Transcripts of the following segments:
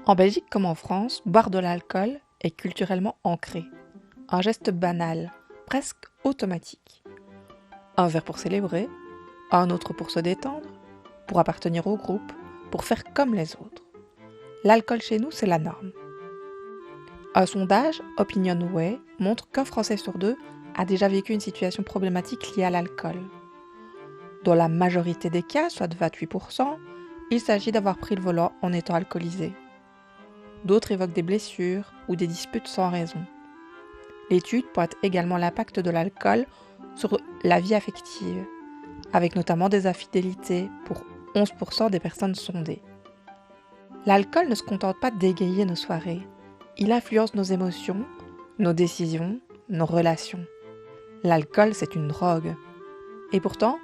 En Belgique comme en France, boire de l'alcool est culturellement ancré. Un geste banal, presque automatique. Un verre pour célébrer, un autre pour se détendre, pour appartenir au groupe, pour faire comme les autres. L'alcool chez nous, c'est la norme. Un sondage, OpinionWay, montre qu'un Français sur deux a déjà vécu une situation problématique liée à l'alcool. Dans la majorité des cas, soit 28%, il s'agit d'avoir pris le volant en étant alcoolisé. D'autres évoquent des blessures ou des disputes sans raison. L'étude pointe également l'impact de l'alcool sur la vie affective, avec notamment des infidélités pour 11% des personnes sondées. L'alcool ne se contente pas d'égayer nos soirées, il influence nos émotions, nos décisions, nos relations. L'alcool, c'est une drogue. Et pourtant,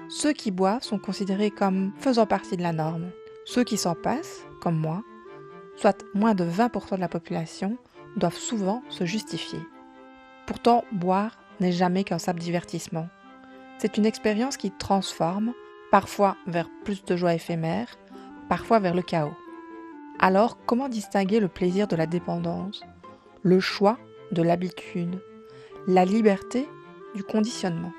ceux qui boivent sont considérés comme faisant partie de la norme. Ceux qui s'en passent, comme moi, soit moins de 20% de la population, doivent souvent se justifier. Pourtant, boire n'est jamais qu'un simple divertissement. C'est une expérience qui transforme, parfois vers plus de joie éphémère, parfois vers le chaos. Alors, comment distinguer le plaisir de la dépendance, le choix de l'habitude, la liberté du conditionnement?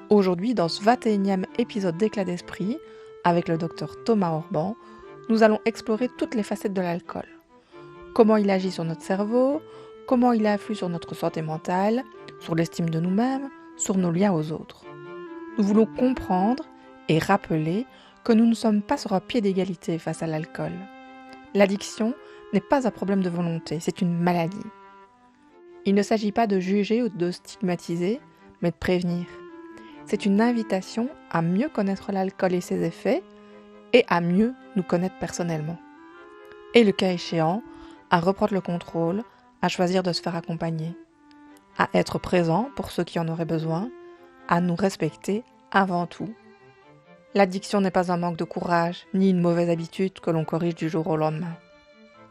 Aujourd'hui, dans ce 21e épisode d'Éclat d'esprit, avec le docteur Thomas Orban, nous allons explorer toutes les facettes de l'alcool. Comment il agit sur notre cerveau, comment il influe sur notre santé mentale, sur l'estime de nous-mêmes, sur nos liens aux autres. Nous voulons comprendre et rappeler que nous ne sommes pas sur un pied d'égalité face à l'alcool. L'addiction n'est pas un problème de volonté, c'est une maladie. Il ne s'agit pas de juger ou de stigmatiser, mais de prévenir. C'est une invitation à mieux connaître l'alcool et ses effets et à mieux nous connaître personnellement. Et le cas échéant, à reprendre le contrôle, à choisir de se faire accompagner, à être présent pour ceux qui en auraient besoin, à nous respecter avant tout. L'addiction n'est pas un manque de courage, ni une mauvaise habitude que l'on corrige du jour au lendemain.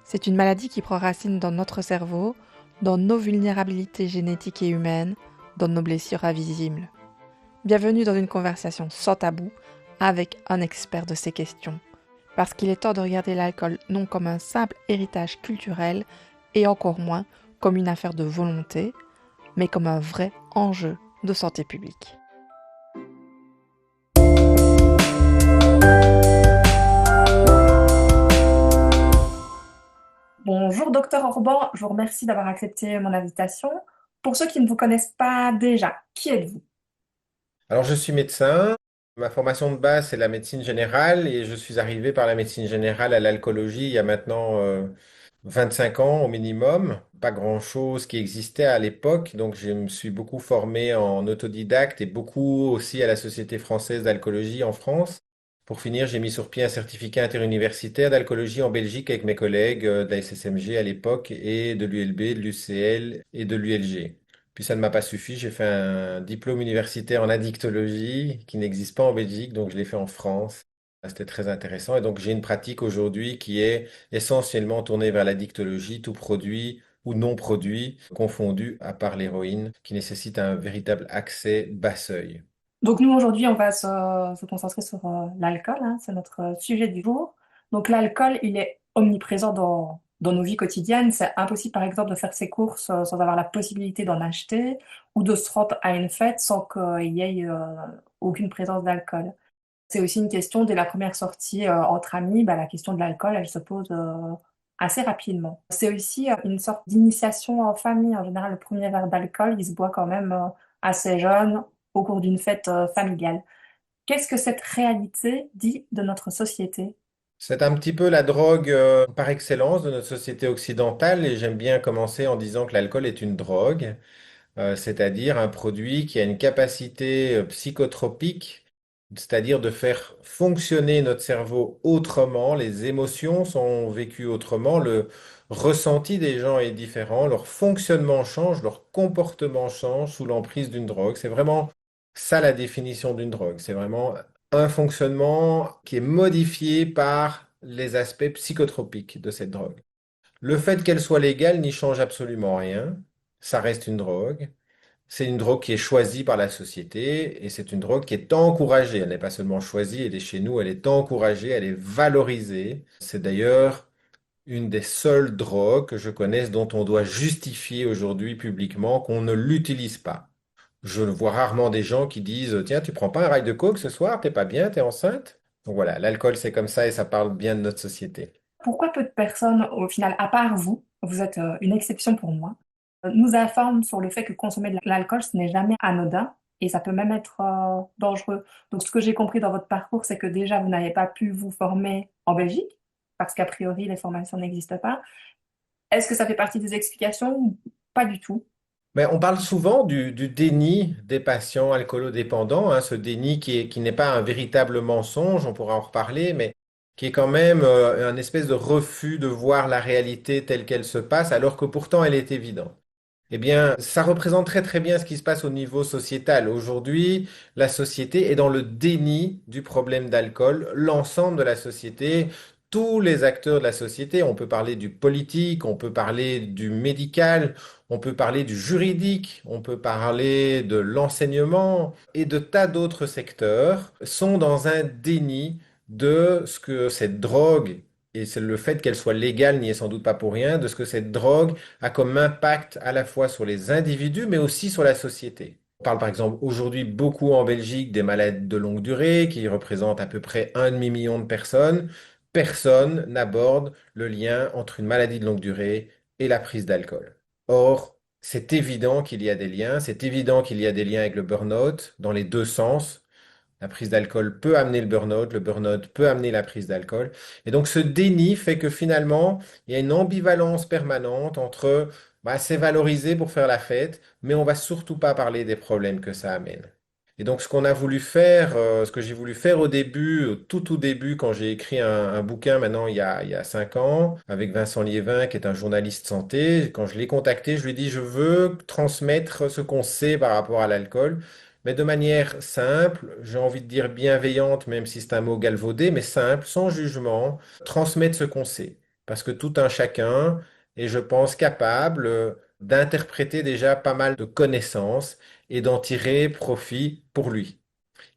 C'est une maladie qui prend racine dans notre cerveau, dans nos vulnérabilités génétiques et humaines, dans nos blessures invisibles. Bienvenue dans une conversation sans tabou avec un expert de ces questions. Parce qu'il est temps de regarder l'alcool non comme un simple héritage culturel et encore moins comme une affaire de volonté, mais comme un vrai enjeu de santé publique. Bonjour docteur Orban, je vous remercie d'avoir accepté mon invitation. Pour ceux qui ne vous connaissent pas déjà, qui êtes-vous? Alors, je suis médecin. Ma formation de base, c'est la médecine générale et je suis arrivé par la médecine générale à l'alcoolologie il y a maintenant 25 ans au minimum. Pas grand-chose qui existait à l'époque, donc je me suis beaucoup formé en autodidacte et beaucoup aussi à la Société française d'alcoolologie en France. Pour finir, j'ai mis sur pied un certificat interuniversitaire d'alcoolologie en Belgique avec mes collègues de la SSMG à l'époque et de l'ULB, de l'UCL et de l'ULG. Puis ça ne m'a pas suffi, j'ai fait un diplôme universitaire en addictologie qui n'existe pas en Belgique, donc je l'ai fait en France. C'était très intéressant et donc j'ai une pratique aujourd'hui qui est essentiellement tournée vers l'addictologie, tout produit ou non produit confondu à part l'héroïne, qui nécessite un véritable accès bas seuil. Donc nous aujourd'hui on va se concentrer sur l'alcool, hein, c'est notre sujet du jour. Donc l'alcool il est omniprésent dans nos vies quotidiennes. C'est impossible par exemple de faire ses courses sans avoir la possibilité d'en acheter ou de se rendre à une fête sans qu'il y ait aucune présence d'alcool. C'est aussi une question, dès la première sortie entre amis, bah, la question de l'alcool, elle se pose assez rapidement. C'est aussi une sorte d'initiation en famille. En général, le premier verre d'alcool, il se boit quand même assez jeune, au cours d'une fête familiale. Qu'est-ce que cette réalité dit de notre société? C'est un petit peu la drogue par excellence de notre société occidentale et j'aime bien commencer en disant que l'alcool est une drogue. C'est-à-dire un produit qui a une capacité psychotropique, c'est-à-dire de faire fonctionner notre cerveau autrement, les émotions sont vécues autrement, le ressenti des gens est différent, leur fonctionnement change, leur comportement change sous l'emprise d'une drogue. C'est vraiment ça la définition d'une drogue. C'est vraiment un fonctionnement qui est modifié par les aspects psychotropiques de cette drogue. Le fait qu'elle soit légale n'y change absolument rien. Ça reste une drogue. C'est une drogue qui est choisie par la société et c'est une drogue qui est encouragée. Elle n'est pas seulement choisie, elle est chez nous, elle est encouragée, elle est valorisée. C'est d'ailleurs une des seules drogues que je connaisse dont on doit justifier aujourd'hui publiquement qu'on ne l'utilise pas. Je vois rarement des gens qui disent, tiens, tu prends pas un rail de coke ce soir, t'es pas bien, t'es enceinte. Donc voilà, l'alcool c'est comme ça et ça parle bien de notre société. Pourquoi peu de personnes, au final, à part vous, vous êtes une exception pour moi, nous informent sur le fait que consommer de l'alcool, ce n'est jamais anodin et ça peut même être dangereux. Donc, ce que j'ai compris dans votre parcours, c'est que déjà, vous n'avez pas pu vous former en Belgique, parce qu'a priori, les formations n'existent pas. Est-ce que ça fait partie des explications ou pas du tout? Mais on parle souvent du déni des patients alcoolodépendants, hein, ce déni qui n'est pas un véritable mensonge, on pourra en reparler, mais qui est quand même un espèce de refus de voir la réalité telle qu'elle se passe, alors que pourtant elle est évidente. Eh bien, ça représente très très bien ce qui se passe au niveau sociétal. Aujourd'hui, la société est dans le déni du problème d'alcool. L'ensemble de la société, tous les acteurs de la société, on peut parler du politique, on peut parler du médical, on peut parler du juridique, on peut parler de l'enseignement et de tas d'autres secteurs, sont dans un déni de ce que cette drogue, et c'est le fait qu'elle soit légale n'y est sans doute pas pour rien, de ce que cette drogue a comme impact à la fois sur les individus, mais aussi sur la société. On parle par exemple aujourd'hui beaucoup en Belgique des malades de longue durée, qui représentent à peu près un demi-million de personnes. Personne n'aborde le lien entre une maladie de longue durée et la prise d'alcool. Or, c'est évident qu'il y a des liens, c'est évident qu'il y a des liens avec le burn-out dans les deux sens. La prise d'alcool peut amener le burn-out peut amener la prise d'alcool. Et donc ce déni fait que finalement, il y a une ambivalence permanente entre bah, c'est valorisé pour faire la fête, mais on va surtout pas parler des problèmes que ça amène. Et donc ce qu'on a voulu faire, ce que j'ai voulu faire au début, au tout début, quand j'ai écrit un bouquin maintenant il y a 5 ans, avec Vincent Liévin, qui est un journaliste santé, quand je l'ai contacté, je lui ai dit, je veux transmettre ce qu'on sait par rapport à l'alcool mais de manière simple, j'ai envie de dire bienveillante, même si c'est un mot galvaudé, mais simple, sans jugement, transmettre ce qu'on sait. Parce que tout un chacun est, je pense, capable d'interpréter déjà pas mal de connaissances et d'en tirer profit pour lui.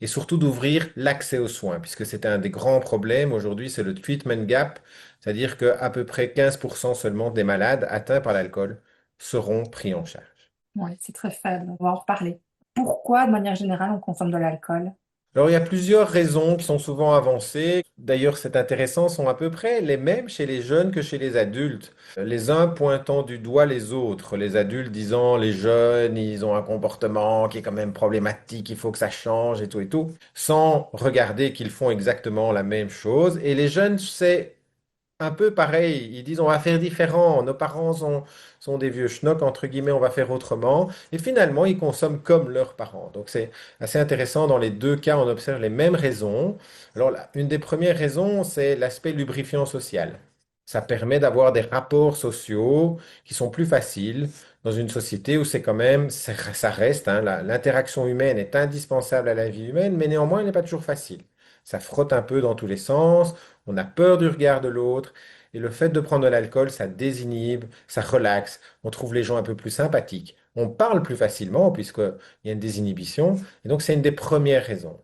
Et surtout d'ouvrir l'accès aux soins, puisque c'est un des grands problèmes aujourd'hui, c'est le treatment gap, c'est-à-dire qu'à peu près 15% seulement des malades atteints par l'alcool seront pris en charge. Oui, c'est très faible. On va en reparler. Pourquoi, de manière générale, on consomme de l'alcool? Alors, il y a plusieurs raisons qui sont souvent avancées. D'ailleurs, c'est intéressant, sont à peu près les mêmes chez les jeunes que chez les adultes. Les uns pointant du doigt les autres, les adultes disant les jeunes, ils ont un comportement qui est quand même problématique, il faut que ça change et tout, sans regarder qu'ils font exactement la même chose. Et les jeunes, c'est un peu pareil, ils disent on va faire différent, nos parents sont des vieux schnocks, entre guillemets, on va faire autrement. Et finalement, ils consomment comme leurs parents. Donc c'est assez intéressant, dans les deux cas, on observe les mêmes raisons. Alors une des premières raisons, c'est l'aspect lubrifiant social. Ça permet d'avoir des rapports sociaux qui sont plus faciles dans une société où c'est quand même, ça reste, hein, l'interaction humaine est indispensable à la vie humaine, mais néanmoins, elle n'est pas toujours facile. Ça frotte un peu dans tous les sens. On a peur du regard de l'autre. Et le fait de prendre de l'alcool, ça désinhibe, ça relaxe. On trouve les gens un peu plus sympathiques. On parle plus facilement puisqu'il y a une désinhibition. Et donc, c'est une des premières raisons.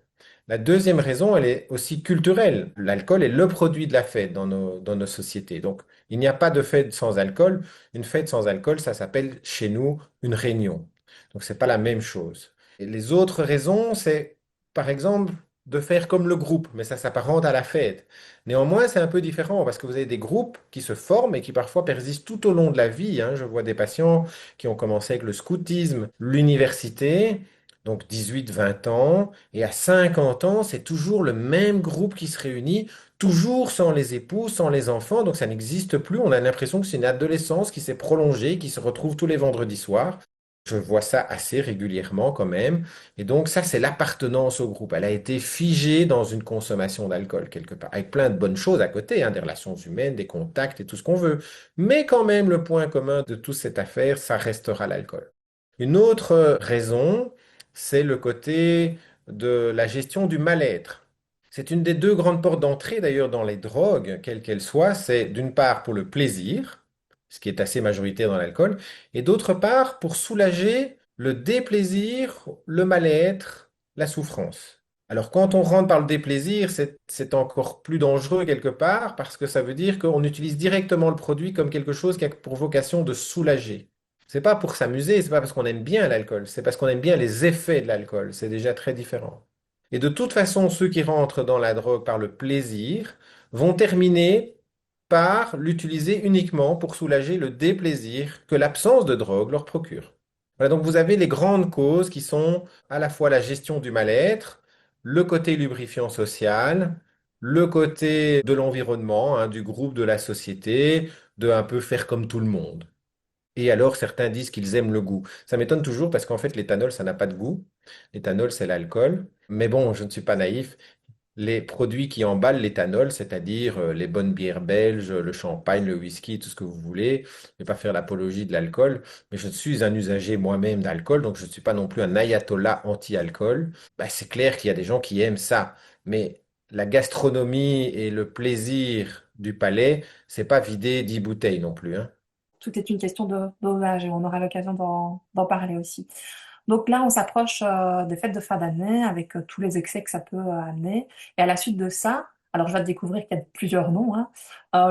La deuxième raison, elle est aussi culturelle. L'alcool est le produit de la fête dans nos sociétés. Donc, il n'y a pas de fête sans alcool. Une fête sans alcool, ça s'appelle chez nous une réunion. Donc, c'est pas la même chose. Et les autres raisons, c'est, par exemple, de faire comme le groupe, mais ça s'apparente à la fête. Néanmoins, c'est un peu différent parce que vous avez des groupes qui se forment et qui parfois persistent tout au long de la vie, hein. Je vois des patients qui ont commencé avec le scoutisme, l'université, donc 18, 20 ans, et à 50 ans, c'est toujours le même groupe qui se réunit, toujours sans les époux, sans les enfants, donc ça n'existe plus. On a l'impression que c'est une adolescence qui s'est prolongée, qui se retrouve tous les vendredis soirs. Je vois ça assez régulièrement quand même. Et donc ça, c'est l'appartenance au groupe. Elle a été figée dans une consommation d'alcool quelque part, avec plein de bonnes choses à côté, hein, des relations humaines, des contacts et tout ce qu'on veut. Mais quand même, le point commun de toute cette affaire, ça restera l'alcool. Une autre raison, c'est le côté de la gestion du mal-être. C'est une des deux grandes portes d'entrée d'ailleurs dans les drogues, quelles qu'elles soient. C'est d'une part pour le plaisir, ce qui est assez majoritaire dans l'alcool, et d'autre part pour soulager le déplaisir, le mal-être, la souffrance. Alors, quand on rentre par le déplaisir, c'est encore plus dangereux quelque part parce que ça veut dire qu'on utilise directement le produit comme quelque chose qui a pour vocation de soulager. C'est pas pour s'amuser, c'est pas parce qu'on aime bien l'alcool, c'est parce qu'on aime bien les effets de l'alcool. C'est déjà très différent. Et de toute façon, ceux qui rentrent dans la drogue par le plaisir vont terminer par l'utiliser uniquement pour soulager le déplaisir que l'absence de drogue leur procure. Voilà, donc vous avez les grandes causes qui sont à la fois la gestion du mal-être, le côté lubrifiant social, le côté de l'environnement, hein, du groupe, de la société, de un peu faire comme tout le monde. Et alors, certains disent qu'ils aiment le goût. Ça m'étonne toujours parce qu'en fait, l'éthanol, ça n'a pas de goût. L'éthanol, c'est l'alcool. Mais bon, je ne suis pas naïf. Les produits qui emballent l'éthanol, c'est-à-dire les bonnes bières belges, le champagne, le whisky, tout ce que vous voulez. Je ne vais pas faire l'apologie de l'alcool, mais je suis un usager moi-même d'alcool, donc je ne suis pas non plus un ayatollah anti-alcool. Bah, c'est clair qu'il y a des gens qui aiment ça, mais la gastronomie et le plaisir du palais, c'est pas vider 10 bouteilles non plus, hein. Tout est une question de dosage et on aura l'occasion d'en parler aussi. Donc là, on s'approche des fêtes de fin d'année avec tous les excès que ça peut amener. Et à la suite de ça, alors je vais te découvrir qu'il y a plusieurs noms, hein.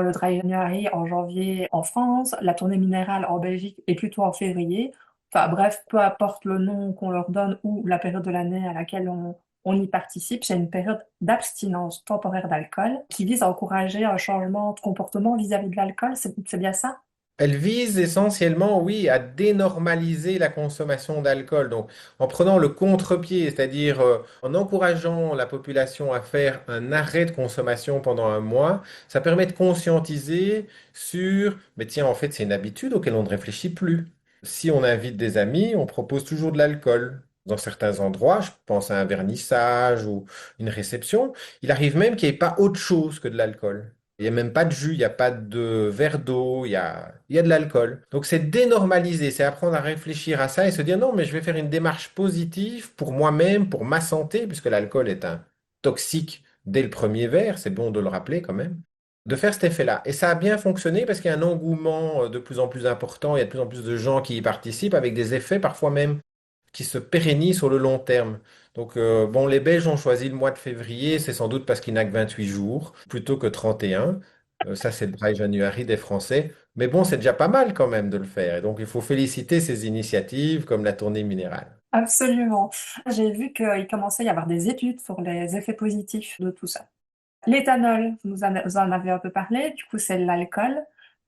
Le Dry January en janvier en France, la tournée minérale en Belgique est plutôt en février. Enfin bref, peu importe le nom qu'on leur donne ou la période de l'année à laquelle on y participe, c'est une période d'abstinence temporaire d'alcool qui vise à encourager un changement de comportement vis-à-vis de l'alcool. C'est bien ça? Elle vise essentiellement, oui, à dénormaliser la consommation d'alcool. Donc, en prenant le contre-pied, c'est-à-dire en encourageant la population à faire un arrêt de consommation pendant un mois, ça permet de conscientiser sur, mais tiens, en fait, c'est une habitude auquel on ne réfléchit plus. Si on invite des amis, on propose toujours de l'alcool. Dans certains endroits, je pense à un vernissage ou une réception, il arrive même qu'il n'y ait pas autre chose que de l'alcool. Il n'y a même pas de jus, il n'y a pas de verre d'eau, il y a de l'alcool. Donc c'est dénormaliser, c'est apprendre à réfléchir à ça et se dire non, mais je vais faire une démarche positive pour moi-même, pour ma santé, puisque l'alcool est un toxique dès le premier verre, c'est bon de le rappeler quand même, de faire cet effet-là. Et ça a bien fonctionné parce qu'il y a un engouement de plus en plus important, il y a de plus en plus de gens qui y participent avec des effets parfois même qui se pérennisent sur le long terme. Donc, bon, les Belges ont choisi le mois de février, c'est sans doute parce qu'il n'a que 28 jours plutôt que 31. Ça, c'est le Dry January des Français. Mais bon, c'est déjà pas mal quand même de le faire. Et donc, il faut féliciter ces initiatives comme la tournée minérale. Absolument. J'ai vu qu'il commençait à y avoir des études sur les effets positifs de tout ça. L'éthanol, vous en avez un peu parlé, du coup c'est l'alcool.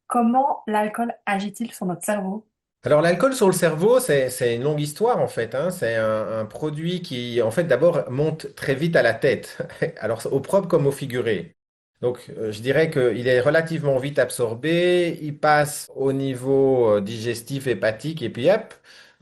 Comment l'alcool agit-il sur notre cerveau? Alors, l'alcool sur le cerveau, c'est une longue histoire en fait, hein. C'est un produit qui, en fait, d'abord monte très vite à la tête. Alors, au propre comme au figuré. Donc, je dirais qu'il est relativement vite absorbé, il passe au niveau digestif, hépatique, et puis hop,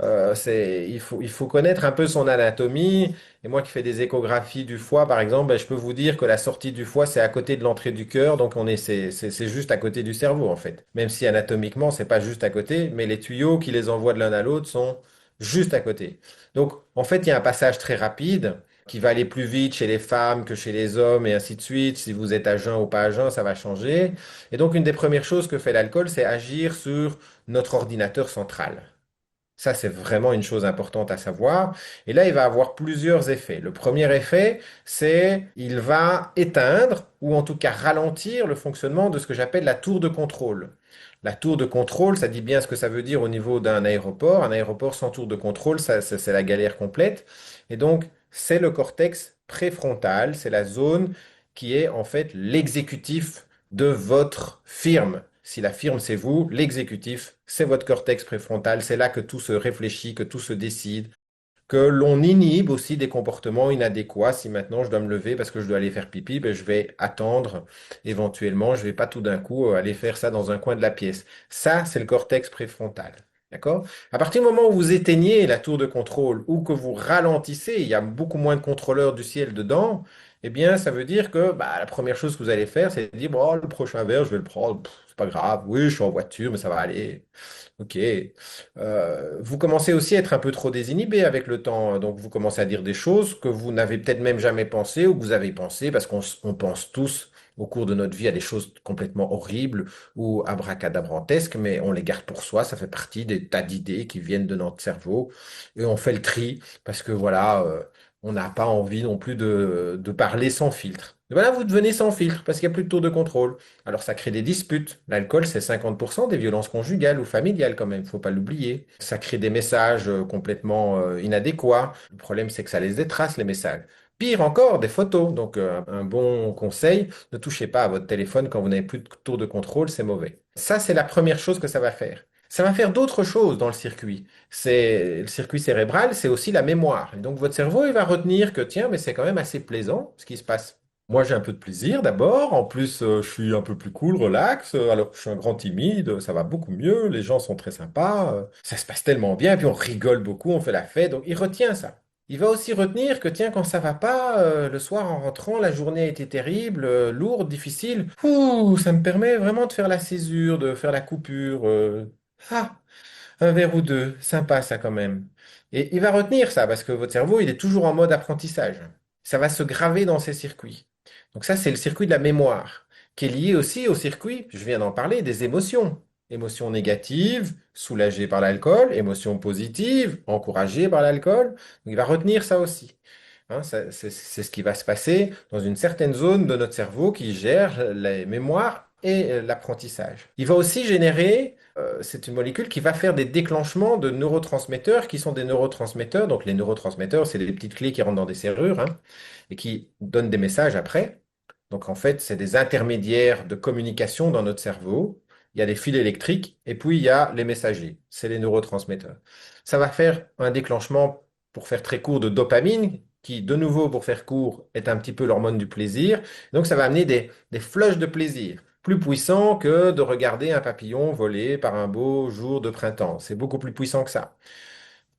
il faut connaître un peu son anatomie. Et moi qui fais des échographies du foie, par exemple, ben, je peux vous dire que la sortie du foie, c'est à côté de l'entrée du cœur, donc c'est juste à côté du cerveau, en fait. Même si anatomiquement, c'est pas juste à côté, mais les tuyaux qui les envoient de l'un à l'autre sont juste à côté. Donc, en fait, il y a un passage très rapide qui va aller plus vite chez les femmes que chez les hommes et ainsi de suite. Si vous êtes à jeun ou pas à jeun, ça va changer. Et donc, une des premières choses que fait l'alcool, c'est agir sur notre ordinateur central. Ça, c'est vraiment une chose importante à savoir. Et là, il va avoir plusieurs effets. Le premier effet, c'est il va éteindre ou en tout cas ralentir le fonctionnement de ce que j'appelle la tour de contrôle. La tour de contrôle, ça dit bien ce que ça veut dire au niveau d'un aéroport. Un aéroport sans tour de contrôle, c'est la galère complète. Et donc, c'est le cortex préfrontal, c'est la zone qui est en fait l'exécutif de votre firme. Si la firme, c'est vous, l'exécutif, c'est votre cortex préfrontal. C'est là que tout se réfléchit, que tout se décide, que l'on inhibe aussi des comportements inadéquats. Si maintenant je dois me lever parce que je dois aller faire pipi, ben, je vais attendre éventuellement. Je vais pas tout d'un coup aller faire ça dans un coin de la pièce. Ça, c'est le cortex préfrontal. D'accord? À partir du moment où vous éteignez la tour de contrôle ou que vous ralentissez, il y a beaucoup moins de contrôleurs du ciel dedans, eh bien, ça veut dire que bah, la première chose que vous allez faire, c'est de dire, bon, le prochain verre, je vais le prendre. Pff, c'est pas grave. Oui, je suis en voiture, mais ça va aller. Ok. Vous commencez aussi à être un peu trop désinhibé avec le temps. Donc, vous commencez à dire des choses que vous n'avez peut-être même jamais pensé ou que vous avez pensé parce qu'on pense tous au cours de notre vie à des choses complètement horribles ou abracadabrantesques, mais on les garde pour soi. Ça fait partie des tas d'idées qui viennent de notre cerveau et on fait le tri parce que voilà, On n'a pas envie non plus de parler sans filtre. Et voilà, vous devenez sans filtre parce qu'il n'y a plus de tour de contrôle. Alors ça crée des disputes. L'alcool, c'est 50% des violences conjugales ou familiales quand même, il ne faut pas l'oublier. Ça crée des messages complètement inadéquats. Le problème, c'est que ça laisse des traces, les messages. Pire encore, des photos. Donc un bon conseil, ne touchez pas à votre téléphone quand vous n'avez plus de tour de contrôle, c'est mauvais. Ça, c'est la première chose que ça va faire. Ça va faire d'autres choses dans le circuit. C'est le circuit cérébral, c'est aussi la mémoire. Et donc votre cerveau, il va retenir que tiens, mais c'est quand même assez plaisant ce qui se passe. Moi, j'ai un peu de plaisir d'abord. En plus, je suis un peu plus cool, relax. Alors que je suis un grand timide, ça va beaucoup mieux. Les gens sont très sympas. Ça se passe tellement bien. Puis on rigole beaucoup, on fait la fête. Donc il retient ça. Il va aussi retenir que tiens, quand ça va pas, le soir en rentrant, la journée a été terrible, lourde, difficile. Ouh, ça me permet vraiment de faire la césure, de faire la coupure. Ah, un verre ou deux, sympa ça quand même. Et il va retenir ça parce que votre cerveau, il est toujours en mode apprentissage. Ça va se graver dans ses circuits. Donc ça, c'est le circuit de la mémoire, qui est lié aussi au circuit, je viens d'en parler, des émotions. Émotions négatives, soulagées par l'alcool, émotions positives, encouragées par l'alcool. Donc il va retenir ça aussi. Hein, c'est ce qui va se passer dans une certaine zone de notre cerveau qui gère les mémoires et l'apprentissage. Il va aussi générer, c'est une molécule qui va faire des déclenchements de neurotransmetteurs qui sont des neurotransmetteurs. Donc les neurotransmetteurs, c'est des petites clés qui rentrent dans des serrures hein, et qui donnent des messages après. Donc en fait, c'est des intermédiaires de communication dans notre cerveau. Il y a des fils électriques et puis il y a les messagers, c'est les neurotransmetteurs. Ça va faire un déclenchement, pour faire très court, de dopamine, qui, de nouveau, pour faire court, est un petit peu l'hormone du plaisir. Donc ça va amener des flashs de plaisir, plus puissants que de regarder un papillon voler par un beau jour de printemps. C'est beaucoup plus puissant que ça.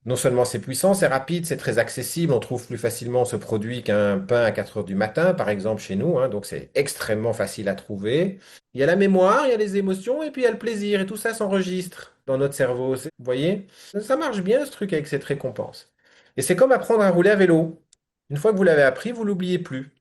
Non seulement c'est puissant, c'est rapide, c'est très accessible, on trouve plus facilement ce produit qu'un pain à 4 heures du matin, par exemple, chez nous, hein, donc c'est extrêmement facile à trouver. Il y a la mémoire, il y a les émotions, et puis il y a le plaisir, et tout ça s'enregistre dans notre cerveau. Vous voyez? Ça marche bien, ce truc, avec cette récompense. Et c'est comme apprendre à rouler à vélo. Une fois que vous l'avez appris, vous l'oubliez plus.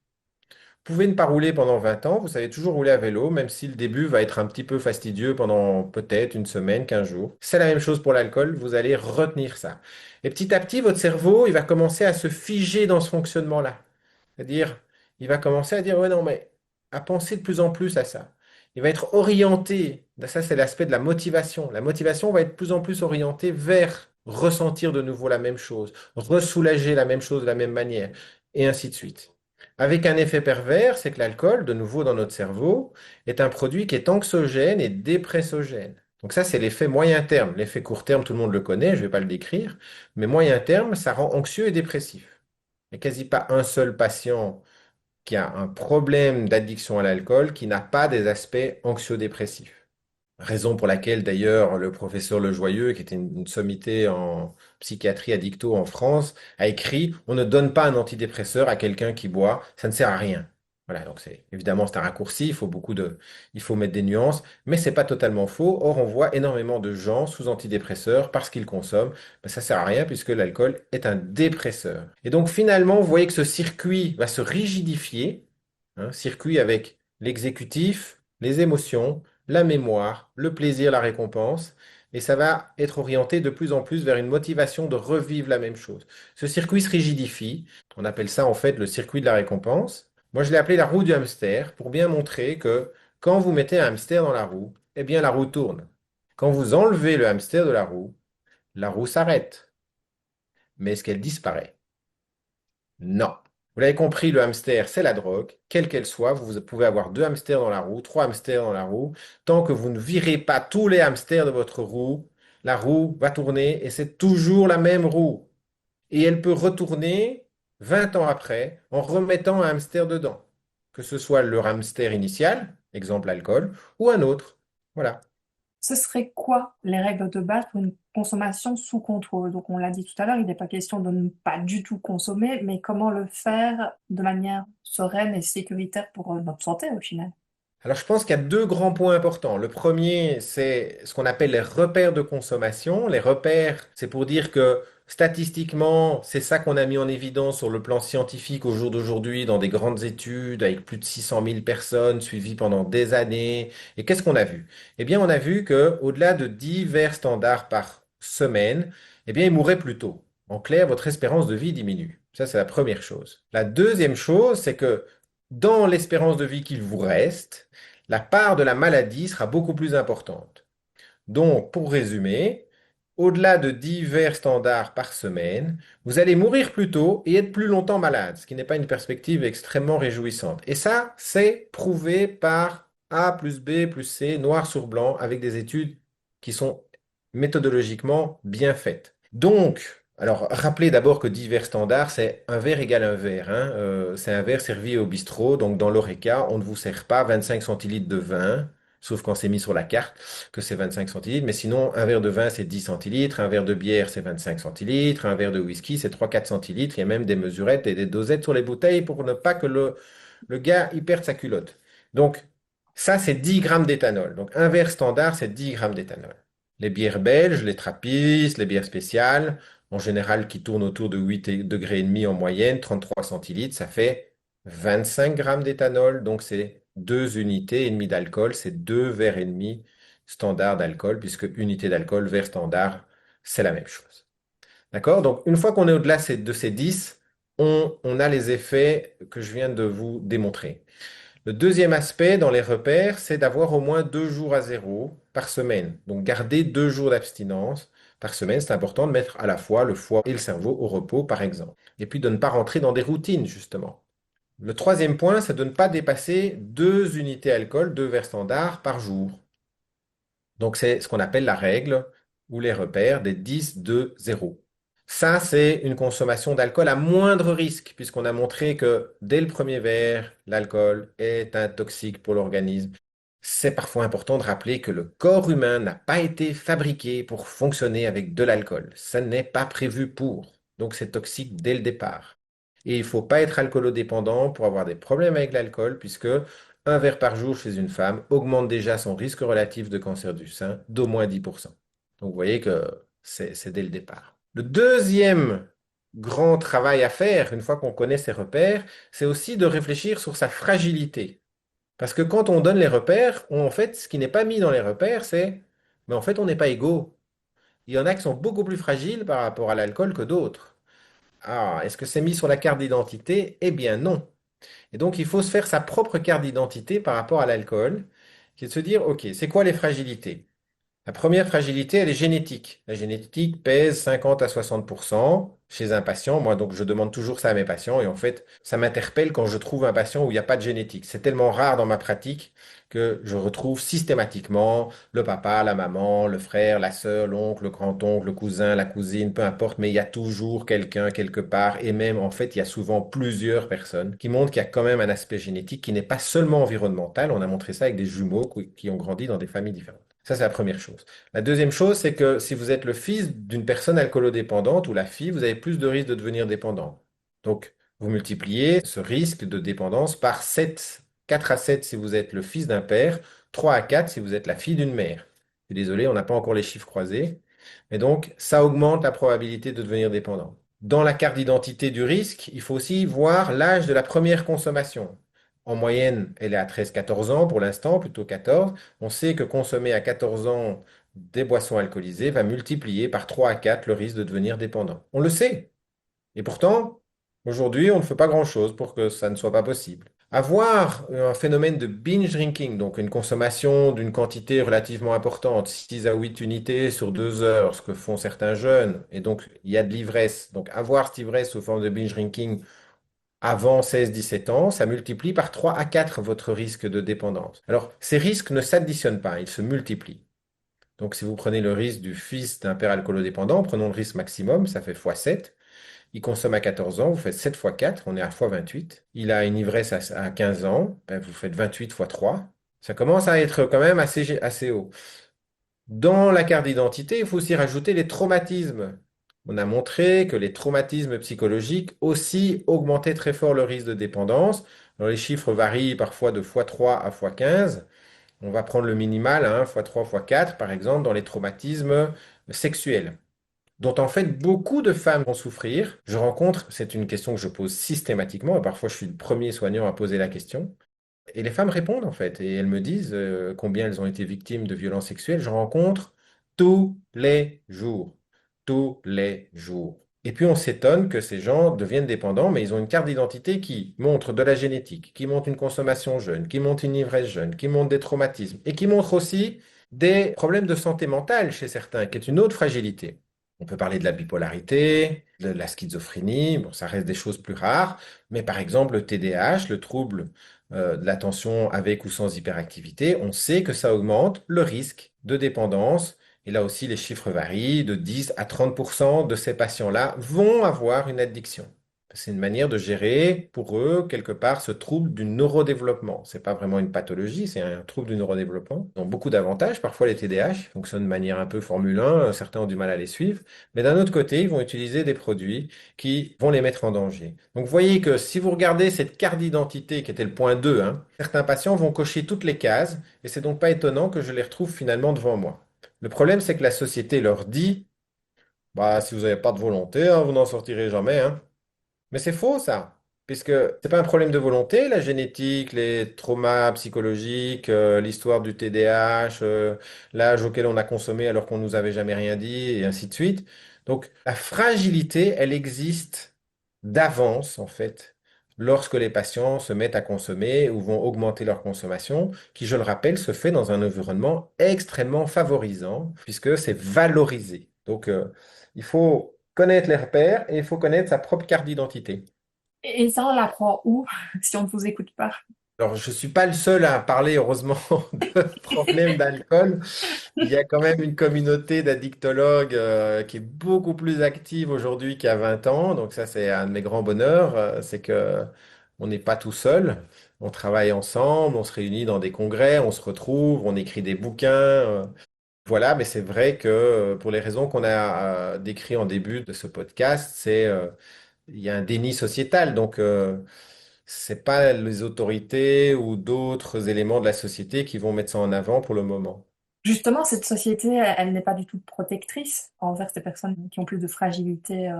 Vous pouvez ne pas rouler pendant 20 ans, vous savez toujours rouler à vélo, même si le début va être un petit peu fastidieux pendant peut-être une semaine, 15 jours. C'est la même chose pour l'alcool, vous allez retenir ça. Et petit à petit, votre cerveau, il va commencer à se figer dans ce fonctionnement-là. C'est-à-dire, il va commencer à dire, ouais, non, mais à penser de plus en plus à ça. Il va être orienté, ça c'est l'aspect de la motivation. La motivation va être de plus en plus orientée vers ressentir de nouveau la même chose, ressoulager la même chose de la même manière, et ainsi de suite. Avec un effet pervers, c'est que l'alcool, de nouveau dans notre cerveau, est un produit qui est anxiogène et dépressogène. Donc ça, c'est l'effet moyen terme. L'effet court terme, tout le monde le connaît, je ne vais pas le décrire, mais moyen terme, ça rend anxieux et dépressif. Il n'y a quasi pas un seul patient qui a un problème d'addiction à l'alcool qui n'a pas des aspects anxio-dépressifs. Raison pour laquelle d'ailleurs le professeur Lejoyeux, qui était une sommité en psychiatrie addicto en France, a écrit: On ne donne pas un antidépresseur à quelqu'un qui boit, ça ne sert à rien. Voilà, donc c'est évidemment c'est un raccourci, il faut mettre des nuances, mais c'est pas totalement faux. Or, on voit énormément de gens sous antidépresseurs parce qu'ils consomment, mais ça sert à rien puisque l'alcool est un dépresseur. Et donc finalement, vous voyez que ce circuit va se rigidifier, hein, circuit avec l'exécutif, les émotions, la mémoire, le plaisir, la récompense, et ça va être orienté de plus en plus vers une motivation de revivre la même chose. Ce circuit se rigidifie, on appelle ça en fait le circuit de la récompense. Moi, je l'ai appelé la roue du hamster pour bien montrer que quand vous mettez un hamster dans la roue, eh bien la roue tourne. Quand vous enlevez le hamster de la roue s'arrête. Mais est-ce qu'elle disparaît? Non. Vous l'avez compris, le hamster, c'est la drogue, quelle qu'elle soit. Vous pouvez avoir deux hamsters dans la roue, trois hamsters dans la roue. Tant que vous ne virez pas tous les hamsters de votre roue, la roue va tourner et c'est toujours la même roue. Et elle peut retourner 20 ans après en remettant un hamster dedans. Que ce soit le hamster initial, exemple l'alcool, ou un autre. Voilà. Ce serait quoi les règles de base pour une consommation sous contrôle? Donc, on l'a dit tout à l'heure, il n'est pas question de ne pas du tout consommer, mais comment le faire de manière sereine et sécuritaire pour notre santé au final? Alors, je pense qu'il y a deux grands points importants. Le premier, c'est ce qu'on appelle les repères de consommation. Les repères, c'est pour dire que statistiquement, c'est ça qu'on a mis en évidence sur le plan scientifique au jour d'aujourd'hui dans des grandes études avec plus de 600 000 personnes suivies pendant des années. Et qu'est-ce qu'on a vu? Eh bien, on a vu que au-delà de divers standards par semaine, eh bien, ils mourraient plus tôt. En clair, votre espérance de vie diminue. Ça, c'est la première chose. La deuxième chose, c'est que dans l'espérance de vie qu'il vous reste, la part de la maladie sera beaucoup plus importante. Donc, pour résumer, au-delà de 10 verres standards par semaine, vous allez mourir plus tôt et être plus longtemps malade, ce qui n'est pas une perspective extrêmement réjouissante. Et ça, c'est prouvé par A plus B plus C, noir sur blanc, avec des études qui sont méthodologiquement bien faites. Donc, alors, rappelez d'abord que 10 verres standards, c'est un verre égale un verre, hein. C'est un verre servi au bistrot. Donc, dans l'Horeca, on ne vous sert pas 25 centilitres de vin, sauf quand c'est mis sur la carte que c'est 25 centilitres. Mais sinon, un verre de vin, c'est 10 centilitres. Un verre de bière, c'est 25 centilitres. Un verre de whisky, c'est 3-4 centilitres. Il y a même des mesurettes et des dosettes sur les bouteilles pour ne pas que le gars y perde sa culotte. Donc, ça, c'est 10 grammes d'éthanol. Donc, un verre standard, c'est 10 grammes d'éthanol. Les bières belges, les trappistes, les bières spéciales, en général qui tournent autour de 8 degrés et demi en moyenne, 33 centilitres, ça fait 25 grammes d'éthanol. Donc, c'est 2 unités et demie d'alcool, c'est 2 verres et demi standard d'alcool, puisque unité d'alcool, verre standard, c'est la même chose. D'accord? Donc, une fois qu'on est au-delà de ces 10, on a les effets que je viens de vous démontrer. Le deuxième aspect dans les repères, c'est d'avoir au moins 2 jours à zéro par semaine. Donc, garder 2 jours d'abstinence par semaine. C'est important de mettre à la fois le foie et le cerveau au repos, par exemple. Et puis de ne pas rentrer dans des routines, justement. Le troisième point, c'est de ne pas dépasser 2 unités alcool, 2 verres standards par jour. Donc, c'est ce qu'on appelle la règle ou les repères des 10, 2, 0. Ça, c'est une consommation d'alcool à moindre risque, puisqu'on a montré que dès le premier verre, l'alcool est un toxique pour l'organisme. C'est parfois important de rappeler que le corps humain n'a pas été fabriqué pour fonctionner avec de l'alcool. Ça n'est pas prévu pour. Donc, c'est toxique dès le départ. Et il ne faut pas être alcoolodépendant pour avoir des problèmes avec l'alcool, puisque un verre par jour chez une femme augmente déjà son risque relatif de cancer du sein d'au moins 10%. Donc, vous voyez que c'est dès le départ. Le deuxième grand travail à faire, une fois qu'on connaît ses repères, c'est aussi de réfléchir sur sa fragilité. Parce que quand on donne les repères, en fait, ce qui n'est pas mis dans les repères, c'est, mais en fait, on n'est pas égaux. Il y en a qui sont beaucoup plus fragiles par rapport à l'alcool que d'autres. Ah, est-ce que c'est mis sur la carte d'identité? Eh bien non. Et donc, il faut se faire sa propre carte d'identité par rapport à l'alcool, qui est de se dire, OK, c'est quoi les fragilités? La première fragilité, elle est génétique. La génétique pèse 50 à 60% chez un patient. Moi, donc, je demande toujours ça à mes patients. Et en fait, ça m'interpelle quand je trouve un patient où il n'y a pas de génétique. C'est tellement rare dans ma pratique que je retrouve systématiquement le papa, la maman, le frère, la sœur, l'oncle, le grand-oncle, le cousin, la cousine, peu importe. Mais il y a toujours quelqu'un quelque part. Et même, en fait, il y a souvent plusieurs personnes qui montrent qu'il y a quand même un aspect génétique qui n'est pas seulement environnemental. On a montré ça avec des jumeaux qui ont grandi dans des familles différentes. Ça, c'est la première chose. La deuxième chose, c'est que si vous êtes le fils d'une personne alcoolodépendante ou la fille, vous avez plus de risques de devenir dépendant. Donc, vous multipliez ce risque de dépendance par 7, 4 à 7 si vous êtes le fils d'un père, 3 à 4 si vous êtes la fille d'une mère. Je suis désolé, on n'a pas encore les chiffres croisés. Mais donc, ça augmente la probabilité de devenir dépendant. Dans la carte d'identité du risque, il faut aussi voir l'âge de la première consommation. En moyenne, elle est à 13-14 ans pour l'instant, plutôt 14. On sait que consommer à 14 ans des boissons alcoolisées va multiplier par 3 à 4 le risque de devenir dépendant. On le sait. Et pourtant, aujourd'hui, on ne fait pas grand-chose pour que ça ne soit pas possible. Avoir un phénomène de binge drinking, donc une consommation d'une quantité relativement importante, 6 à 8 unités sur 2 heures, ce que font certains jeunes, et donc il y a de l'ivresse. Donc avoir cette ivresse sous forme de binge drinking avant 16-17 ans, ça multiplie par 3 à 4 votre risque de dépendance. Alors, ces risques ne s'additionnent pas, ils se multiplient. Donc, si vous prenez le risque du fils d'un père alcoolodépendant, prenons le risque maximum, ça fait x7. Il consomme à 14 ans, vous faites 7 fois 4, on est à x28. Il a une ivresse à 15 ans, ben, vous faites 28 fois 3. Ça commence à être quand même assez haut. Dans la carte d'identité, il faut aussi rajouter les traumatismes. On a montré que les traumatismes psychologiques aussi augmentaient très fort le risque de dépendance. Alors, les chiffres varient parfois de x3 à x15. On va prendre le minimal, hein, x3, x4, par exemple, dans les traumatismes sexuels, dont en fait beaucoup de femmes vont souffrir. Je rencontre, c'est une question que je pose systématiquement, et parfois je suis le premier soignant à poser la question. Et les femmes répondent en fait, et elles me disent combien elles ont été victimes de violences sexuelles. Je rencontre tous les jours, tous les jours. Et puis on s'étonne que ces gens deviennent dépendants, mais ils ont une carte d'identité qui montre de la génétique, qui montre une consommation jeune, qui montre une ivresse jeune, qui montre des traumatismes et qui montre aussi des problèmes de santé mentale chez certains, qui est une autre fragilité. On peut parler de la bipolarité, de la schizophrénie, bon, ça reste des choses plus rares, mais par exemple le TDAH, le trouble de l'attention avec ou sans hyperactivité, on sait que ça augmente le risque de dépendance et là aussi, les chiffres varient. De 10 à 30% de ces patients-là vont avoir une addiction. C'est une manière de gérer pour eux, quelque part, ce trouble du neurodéveloppement. C'est pas vraiment une pathologie, c'est un trouble du neurodéveloppement. Ils ont beaucoup d'avantages. Parfois, les TDAH fonctionnent de manière un peu Formule 1. Certains ont du mal à les suivre. Mais d'un autre côté, ils vont utiliser des produits qui vont les mettre en danger. Donc, vous voyez que si vous regardez cette carte d'identité qui était le point 2, hein, certains patients vont cocher toutes les cases et c'est donc pas étonnant que je les retrouve finalement devant moi. Le problème, c'est que la société leur dit, bah, si vous n'avez pas de volonté, hein, vous n'en sortirez jamais, hein. Mais c'est faux, ça. Puisque c'est pas un problème de volonté, la génétique, les traumas psychologiques, l'histoire du TDAH, l'âge auquel on a consommé alors qu'on nous avait jamais rien dit, et ainsi de suite. Donc, la fragilité, elle existe d'avance, en fait, lorsque les patients se mettent à consommer ou vont augmenter leur consommation, qui, je le rappelle, se fait dans un environnement extrêmement favorisant, puisque c'est valorisé. Donc, il faut connaître les repères et il faut connaître sa propre carte d'identité. Et ça, on l'apprend où si on ne vous écoute pas? Alors, je ne suis pas le seul à parler, heureusement, de problèmes d'alcool. Il y a quand même une communauté d'addictologues qui est beaucoup plus active aujourd'hui qu'il y a 20 ans. Donc ça, c'est un de mes grands bonheurs. C'est que on n'est pas tout seul. On travaille ensemble, on se réunit dans des congrès, on se retrouve, on écrit des bouquins. Voilà, mais c'est vrai que pour les raisons qu'on a décrites en début de ce podcast, il y a un déni sociétal. Donc, c'est pas les autorités ou d'autres éléments de la société qui vont mettre ça en avant pour le moment. Justement, cette société, elle n'est pas du tout protectrice envers ces personnes qui ont plus de fragilité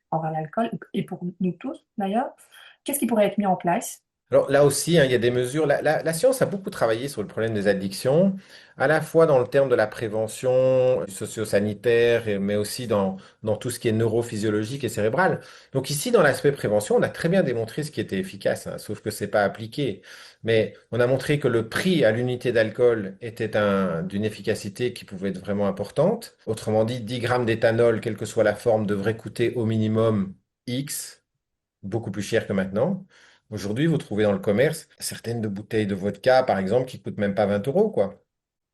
envers l'alcool, et pour nous tous d'ailleurs. Qu'est-ce qui pourrait être mis en place? Alors là aussi, hein, il y a des mesures. La science a beaucoup travaillé sur le problème des addictions, à la fois dans le terme de la prévention socio-sanitaire, mais aussi dans tout ce qui est neurophysiologique et cérébral. Donc ici, dans l'aspect prévention, on a très bien démontré ce qui était efficace, hein, sauf que c'est pas appliqué. Mais on a montré que le prix à l'unité d'alcool était d'une efficacité qui pouvait être vraiment importante. Autrement dit, 10 grammes d'éthanol, quelle que soit la forme, devrait coûter au minimum X, beaucoup plus cher que maintenant. Aujourd'hui, vous trouvez dans le commerce certaines de bouteilles de vodka, par exemple, qui coûtent même pas 20 euros, quoi.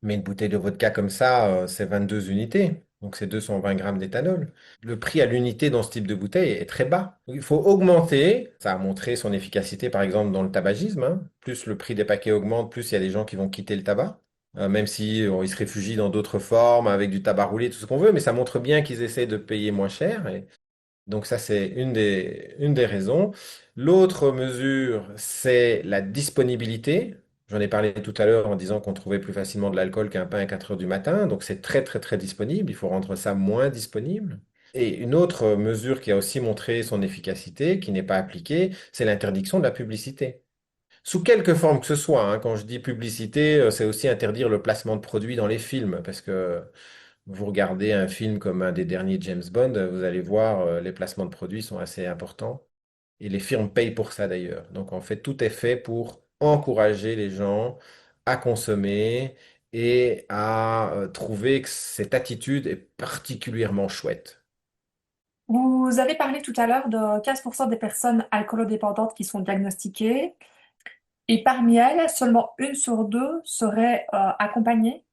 Mais une bouteille de vodka comme ça, c'est 22 unités. Donc, c'est 220 grammes d'éthanol. Le prix à l'unité dans ce type de bouteille est très bas. Donc, il faut augmenter. Ça a montré son efficacité, par exemple, dans le tabagisme, hein. Plus le prix des paquets augmente, plus il y a des gens qui vont quitter le tabac. Même si ils se réfugient dans d'autres formes, avec du tabac roulé, tout ce qu'on veut, mais ça montre bien qu'ils essaient de payer moins cher. Donc ça, c'est une des raisons. L'autre mesure, c'est la disponibilité. J'en ai parlé tout à l'heure en disant qu'on trouvait plus facilement de l'alcool qu'un pain à 4 heures du matin. Donc c'est très, très, très disponible. Il faut rendre ça moins disponible. Et une autre mesure qui a aussi montré son efficacité, qui n'est pas appliquée, c'est l'interdiction de la publicité. Sous quelque forme que ce soit, hein. Quand je dis publicité, c'est aussi interdire le placement de produits dans les films, parce que vous regardez un film comme un des derniers James Bond, vous allez voir, les placements de produits sont assez importants. Et les firmes payent pour ça d'ailleurs. Donc en fait, tout est fait pour encourager les gens à consommer et à trouver que cette attitude est particulièrement chouette. Vous avez parlé tout à l'heure de 15% des personnes alcoolodépendantes qui sont diagnostiquées, et parmi elles, seulement une sur deux serait accompagnée.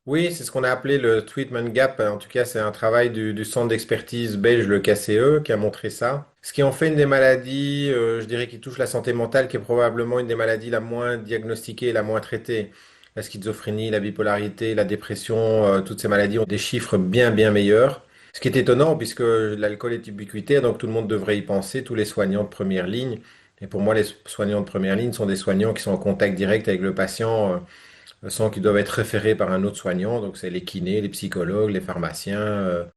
Oui, c'est ce qu'on a appelé le treatment gap. En tout cas, c'est un travail du centre d'expertise belge, le KCE, qui a montré ça. Ce qui en fait une des maladies, je dirais, qui touche la santé mentale, qui est probablement une des maladies la moins diagnostiquée et la moins traitée. La schizophrénie, la bipolarité, la dépression, toutes ces maladies ont des chiffres bien, bien meilleurs. Ce qui est étonnant, puisque l'alcool est ubiquitaire, donc tout le monde devrait y penser, tous les soignants de première ligne. Et pour moi, les soignants de première ligne sont des soignants qui sont en contact direct avec le patient. Sans qu'ils doivent être référés par un autre soignant. Donc, c'est les kinés, les psychologues, les pharmaciens,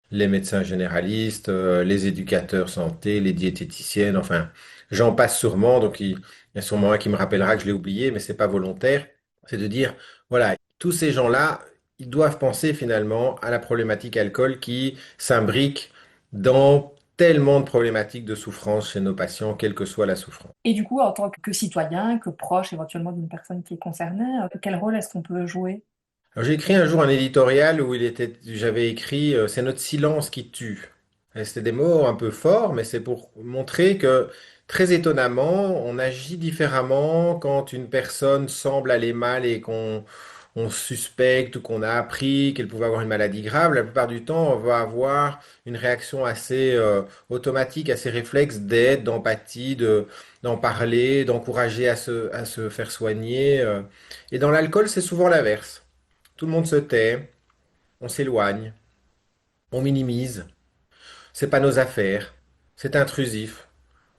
les médecins généralistes, les éducateurs santé, les diététiciennes, enfin, j'en passe sûrement. Donc, il y a sûrement un qui me rappellera que je l'ai oublié, mais c'est pas volontaire. C'est de dire, voilà, tous ces gens-là, ils doivent penser finalement à la problématique alcool qui s'imbrique dans tellement de problématiques de souffrance chez nos patients, quelle que soit la souffrance. Et du coup, en tant que citoyen, que proche éventuellement d'une personne qui est concernée, quel rôle est-ce qu'on peut jouer? Alors, j'ai écrit un jour un éditorial où j'avais écrit c'est notre silence qui tue. Et c'était des mots un peu forts, mais c'est pour montrer que très étonnamment, on agit différemment quand une personne semble aller mal et qu'on suspecte ou qu'on a appris qu'elle pouvait avoir une maladie grave. La plupart du temps, on va avoir une réaction assez automatique, assez réflexe d'aide, d'empathie, d'en parler, d'encourager à se faire soigner. Et dans l'alcool, c'est souvent l'inverse. Tout le monde se tait, on s'éloigne, on minimise. C'est pas nos affaires, c'est intrusif.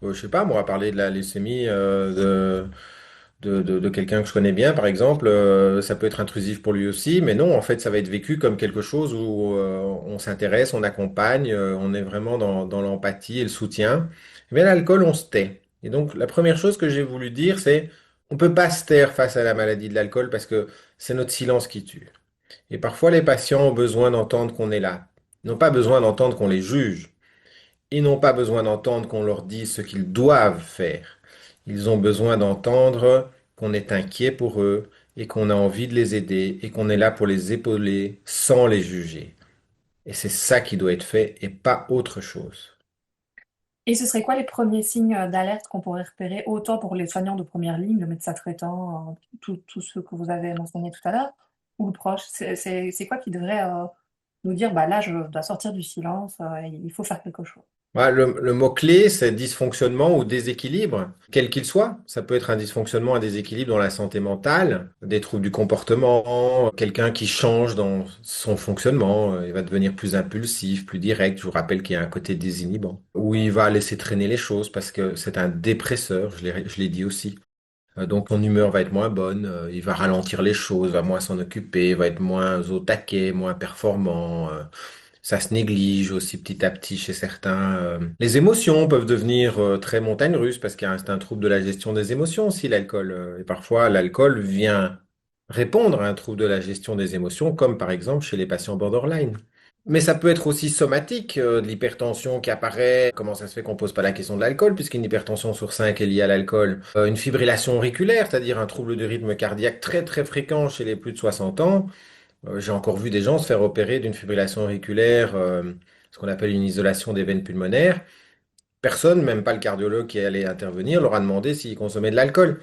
Je sais pas, moi, parler de la leucémie de quelqu'un que je connais bien, par exemple, ça peut être intrusif pour lui aussi, mais non, en fait, ça va être vécu comme quelque chose où on s'intéresse, on accompagne, on est vraiment dans l'empathie et le soutien. Mais l'alcool, on se tait. Et donc, la première chose que j'ai voulu dire, c'est on peut pas se taire face à la maladie de l'alcool parce que c'est notre silence qui tue. Et parfois, les patients ont besoin d'entendre qu'on est là. Ils n'ont pas besoin d'entendre qu'on les juge. Ils n'ont pas besoin d'entendre qu'on leur dise ce qu'ils doivent faire. Ils ont besoin d'entendre qu'on est inquiet pour eux et qu'on a envie de les aider et qu'on est là pour les épauler sans les juger. Et c'est ça qui doit être fait et pas autre chose. Et ce serait quoi les premiers signes d'alerte qu'on pourrait repérer, autant pour les soignants de première ligne, le médecin traitant, tous ceux que vous avez mentionnés tout à l'heure, ou le proche? C'est quoi qui devrait nous dire, bah là, je dois sortir du silence, il faut faire quelque chose. Voilà, le mot-clé, c'est dysfonctionnement ou déséquilibre, quel qu'il soit. Ça peut être un dysfonctionnement, un déséquilibre dans la santé mentale, des troubles du comportement, quelqu'un qui change dans son fonctionnement, il va devenir plus impulsif, plus direct. Je vous rappelle qu'il y a un côté désinhibant. Ou il va laisser traîner les choses parce que c'est un dépresseur, je l'ai dit aussi. Donc son humeur va être moins bonne, il va ralentir les choses, va moins s'en occuper, va être moins au taquet, moins performant. Ça se néglige aussi petit à petit chez certains. Les émotions peuvent devenir très montagnes russes parce qu'il y a c'est un trouble de la gestion des émotions aussi, l'alcool. Et parfois, l'alcool vient répondre à un trouble de la gestion des émotions, comme par exemple chez les patients borderline. Mais ça peut être aussi somatique, de l'hypertension qui apparaît. Comment ça se fait qu'on pose pas la question de l'alcool, puisqu'une hypertension sur 5 est liée à l'alcool? Une fibrillation auriculaire, c'est-à-dire un trouble de rythme cardiaque très très fréquent chez les plus de 60 ans. J'ai encore vu des gens se faire opérer d'une fibrillation auriculaire, ce qu'on appelle une isolation des veines pulmonaires. Personne, même pas le cardiologue qui allait intervenir, leur a demandé s'ils consommaient de l'alcool.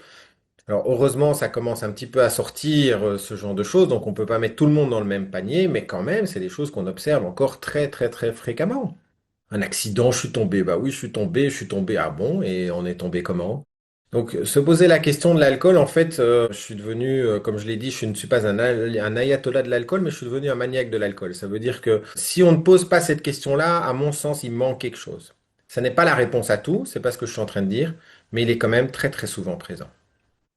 Alors heureusement, ça commence un petit peu à sortir ce genre de choses, donc on peut pas mettre tout le monde dans le même panier, mais quand même, c'est des choses qu'on observe encore très très très fréquemment. Un accident, je suis tombé, bah oui, je suis tombé, ah bon, et on est tombé comment? Donc, se poser la question de l'alcool, en fait, je suis devenu, comme je l'ai dit, je ne suis pas un ayatollah de l'alcool, mais je suis devenu un maniaque de l'alcool. Ça veut dire que si on ne pose pas cette question-là, à mon sens, il manque quelque chose. Ça n'est pas la réponse à tout, c'est pas ce que je suis en train de dire, mais il est quand même très très souvent présent.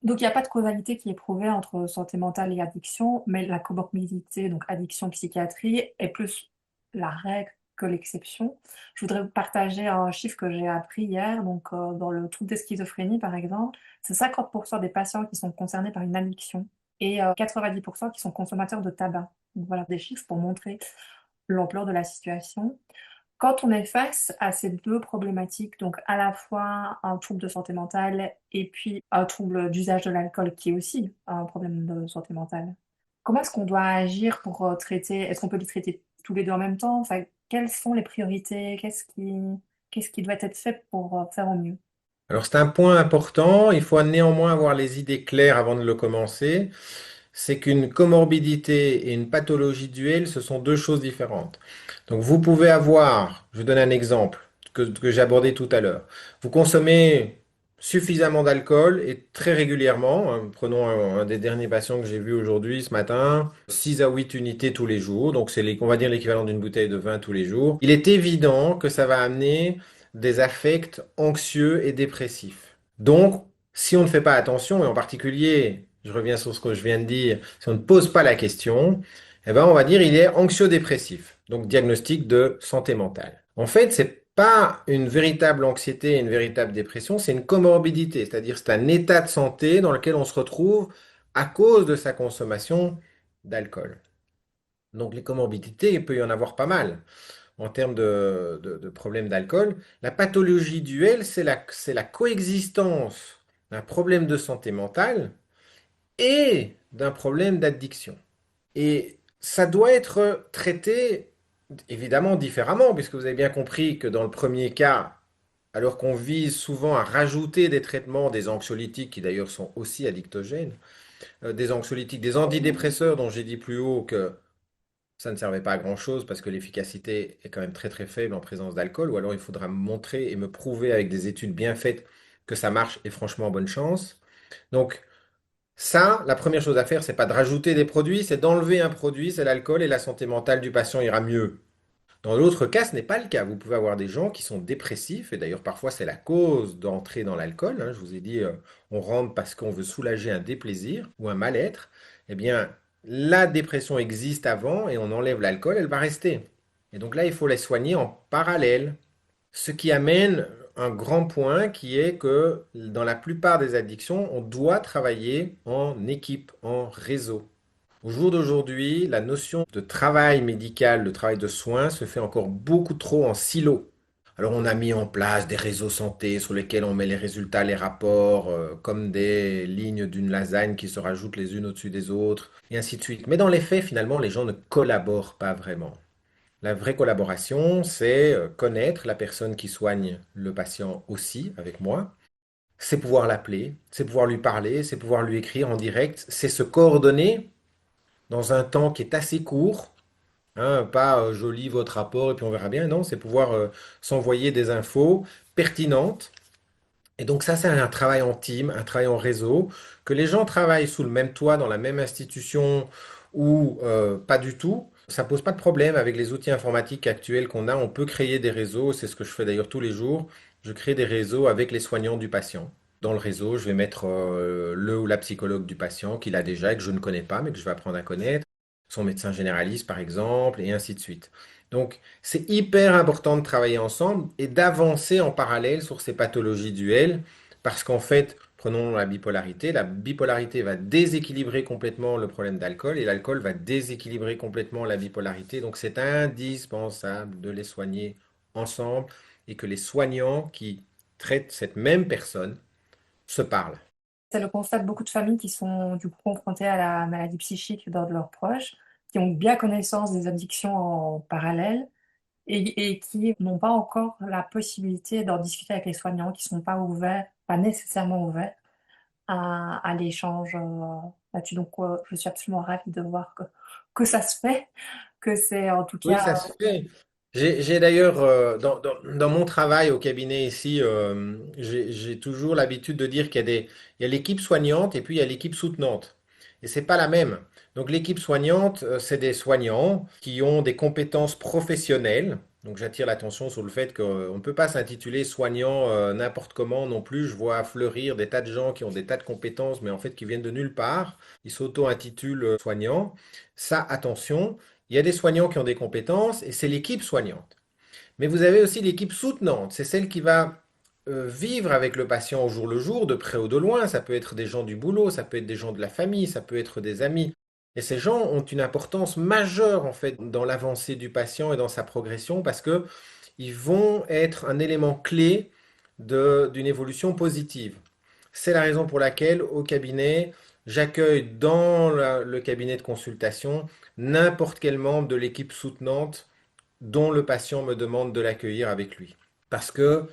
Donc, il n'y a pas de causalité qui est prouvée entre santé mentale et addiction, mais la comorbidité, donc addiction, psychiatrie, est plus la règle que l'exception. Je voudrais vous partager un chiffre que j'ai appris hier. Donc, dans le trouble de schizophrénie, par exemple, c'est 50% des patients qui sont concernés par une addiction et 90% qui sont consommateurs de tabac. Donc, voilà des chiffres pour montrer l'ampleur de la situation. Quand on est face à ces deux problématiques, donc à la fois un trouble de santé mentale et puis un trouble d'usage de l'alcool qui est aussi un problème de santé mentale, comment est-ce qu'on doit agir pour traiter, est-ce qu'on peut les traiter tous les deux en même temps? Enfin, quelles sont les priorités? Qu'est-ce qui doit être fait pour faire au mieux? Alors, c'est un point important, il faut néanmoins avoir les idées claires avant de le commencer. C'est qu'une comorbidité et une pathologie duel, ce sont deux choses différentes. Donc vous pouvez avoir, je vous donne un exemple que j'ai abordé tout à l'heure. Vous consommez suffisamment d'alcool et très régulièrement, hein, prenons un des derniers patients que j'ai vu aujourd'hui, ce matin, 6 à 8 unités tous les jours, donc c'est on va dire l'équivalent d'une bouteille de vin tous les jours. Il est évident que ça va amener des affects anxieux et dépressifs. Donc, si on ne fait pas attention, et en particulier, je reviens sur ce que je viens de dire, si on ne pose pas la question, eh ben, on va dire il est anxio-dépressif, donc diagnostic de santé mentale. En fait, c'est pas une véritable anxiété, une véritable dépression, c'est une comorbidité, c'est-à-dire c'est un état de santé dans lequel on se retrouve à cause de sa consommation d'alcool. Donc les comorbidités, il peut y en avoir pas mal. en termes de problème d'alcool. La pathologie duel, c'est la coexistence d'un problème de santé mentale et d'un problème d'addiction. Et ça doit être traité évidemment différemment, puisque vous avez bien compris que dans le premier cas, alors qu'on vise souvent à rajouter des traitements, des anxiolytiques qui d'ailleurs sont aussi addictogènes, des anxiolytiques, des antidépresseurs dont j'ai dit plus haut que ça ne servait pas à grand-chose parce que l'efficacité est quand même très très faible en présence d'alcool, ou alors il faudra me montrer et me prouver avec des études bien faites que ça marche et franchement bonne chance. Donc ça, la première chose à faire, c'est pas de rajouter des produits, c'est d'enlever un produit, c'est l'alcool et la santé mentale du patient ira mieux. Dans l'autre cas, ce n'est pas le cas. Vous pouvez avoir des gens qui sont dépressifs, et d'ailleurs parfois c'est la cause d'entrer dans l'alcool, hein. Je vous ai dit, on rentre parce qu'on veut soulager un déplaisir ou un mal-être. Eh bien, la dépression existe avant et on enlève l'alcool, elle va rester. Et donc là, il faut les soigner en parallèle. Ce qui amène un grand point qui est que dans la plupart des addictions, on doit travailler en équipe, en réseau. Au jour d'aujourd'hui, la notion de travail médical, de travail de soins se fait encore beaucoup trop en silo. Alors on a mis en place des réseaux santé sur lesquels on met les résultats, les rapports, comme des lignes d'une lasagne qui se rajoutent les unes au-dessus des autres, et ainsi de suite. Mais dans les faits, finalement, les gens ne collaborent pas vraiment. La vraie collaboration, c'est connaître la personne qui soigne le patient aussi avec moi. C'est pouvoir l'appeler, c'est pouvoir lui parler, c'est pouvoir lui écrire en direct, c'est se coordonner dans un temps qui est assez court, hein, pas je lis votre rapport et puis on verra bien, non, c'est pouvoir s'envoyer des infos pertinentes. Et donc ça, c'est un travail en team, un travail en réseau, que les gens travaillent sous le même toit, dans la même institution ou pas du tout. Ça pose pas de problème avec les outils informatiques actuels qu'on a. On peut créer des réseaux, c'est ce que je fais d'ailleurs tous les jours. Je crée des réseaux avec les soignants du patient. Dans le réseau, je vais mettre le ou la psychologue du patient qu'il a déjà et que je ne connais pas, mais que je vais apprendre à connaître, son médecin généraliste par exemple, et ainsi de suite. Donc, c'est hyper important de travailler ensemble et d'avancer en parallèle sur ces pathologies duelles, parce qu'en fait, prenons la bipolarité va déséquilibrer complètement le problème d'alcool et l'alcool va déséquilibrer complètement la bipolarité. Donc, c'est indispensable de les soigner ensemble et que les soignants qui traitent cette même personne se parlent. C'est le constat de beaucoup de familles qui sont du coup confrontées à la maladie psychique dans de leurs proches, qui ont bien connaissance des addictions en parallèle et qui n'ont pas encore la possibilité d'en discuter avec les soignants, qui ne sont pas ouverts, pas nécessairement ouverts à l'échange là-dessus. Donc, je suis absolument ravie de voir que ça se fait, que c'est en tout Oui, cas. ça se fait. J'ai d'ailleurs, dans mon travail au cabinet ici, j'ai toujours l'habitude de dire il y a l'équipe soignante et puis il y a l'équipe soutenante. Et c'est pas la même. Donc l'équipe soignante, c'est des soignants qui ont des compétences professionnelles. Donc j'attire l'attention sur le fait qu'on ne peut pas s'intituler soignant n'importe comment non plus. Je vois fleurir des tas de gens qui ont des tas de compétences, mais en fait qui viennent de nulle part. Ils s'auto-intitulent soignants. Ça, attention. Il y a des soignants qui ont des compétences et c'est l'équipe soignante. Mais vous avez aussi l'équipe soutenante. C'est celle qui va vivre avec le patient au jour le jour, de près ou de loin. Ça peut être des gens du boulot, ça peut être des gens de la famille, ça peut être des amis. Et ces gens ont une importance majeure en fait dans l'avancée du patient et dans sa progression parce que ils vont être un élément clé d'une évolution positive. C'est la raison pour laquelle au cabinet, j'accueille dans le cabinet de consultation n'importe quel membre de l'équipe soutenante dont le patient me demande de l'accueillir avec lui. Parce que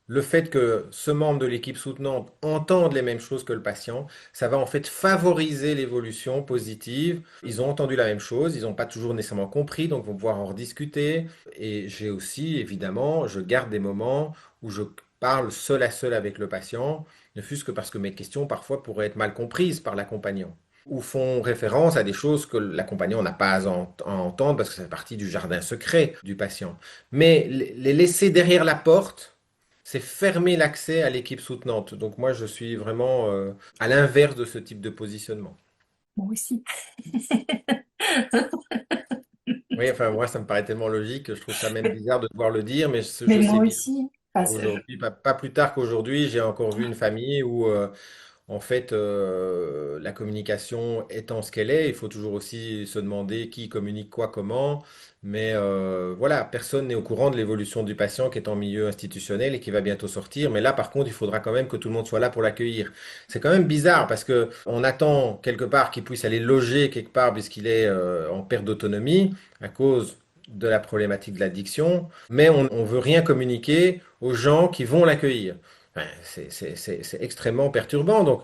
le fait que ce membre de l'équipe soutenante entende les mêmes choses que le patient, ça va en fait favoriser l'évolution positive. Ils ont entendu la même chose, ils n'ont pas toujours nécessairement compris, donc vont pouvoir en rediscuter. Et j'ai aussi, évidemment, je garde des moments où je parle seul à seul avec le patient, ne fût-ce que parce que mes questions parfois pourraient être mal comprises par l'accompagnant ou font référence à des choses que l'accompagnant n'a pas à entendre parce que ça fait partie du jardin secret du patient. Mais les laisser derrière la porte, c'est fermer l'accès à l'équipe soutenante. Donc moi, je suis vraiment à l'inverse de ce type de positionnement. Moi aussi. Oui, enfin, moi, ça me paraît tellement logique, je trouve ça même bizarre de devoir le dire, mais je Mais sais moi bien aussi, parce que aujourd'hui, pas plus tard qu'aujourd'hui, j'ai encore vu une famille où En fait, la communication étant ce qu'elle est, il faut toujours aussi se demander qui communique quoi, comment. Mais voilà, personne n'est au courant de l'évolution du patient qui est en milieu institutionnel et qui va bientôt sortir. Mais là, par contre, il faudra quand même que tout le monde soit là pour l'accueillir. C'est quand même bizarre parce que on attend quelque part qu'il puisse aller loger quelque part puisqu'il est en perte d'autonomie à cause de la problématique de l'addiction, mais on veut rien communiquer aux gens qui vont l'accueillir. Enfin, c'est extrêmement perturbant. Donc,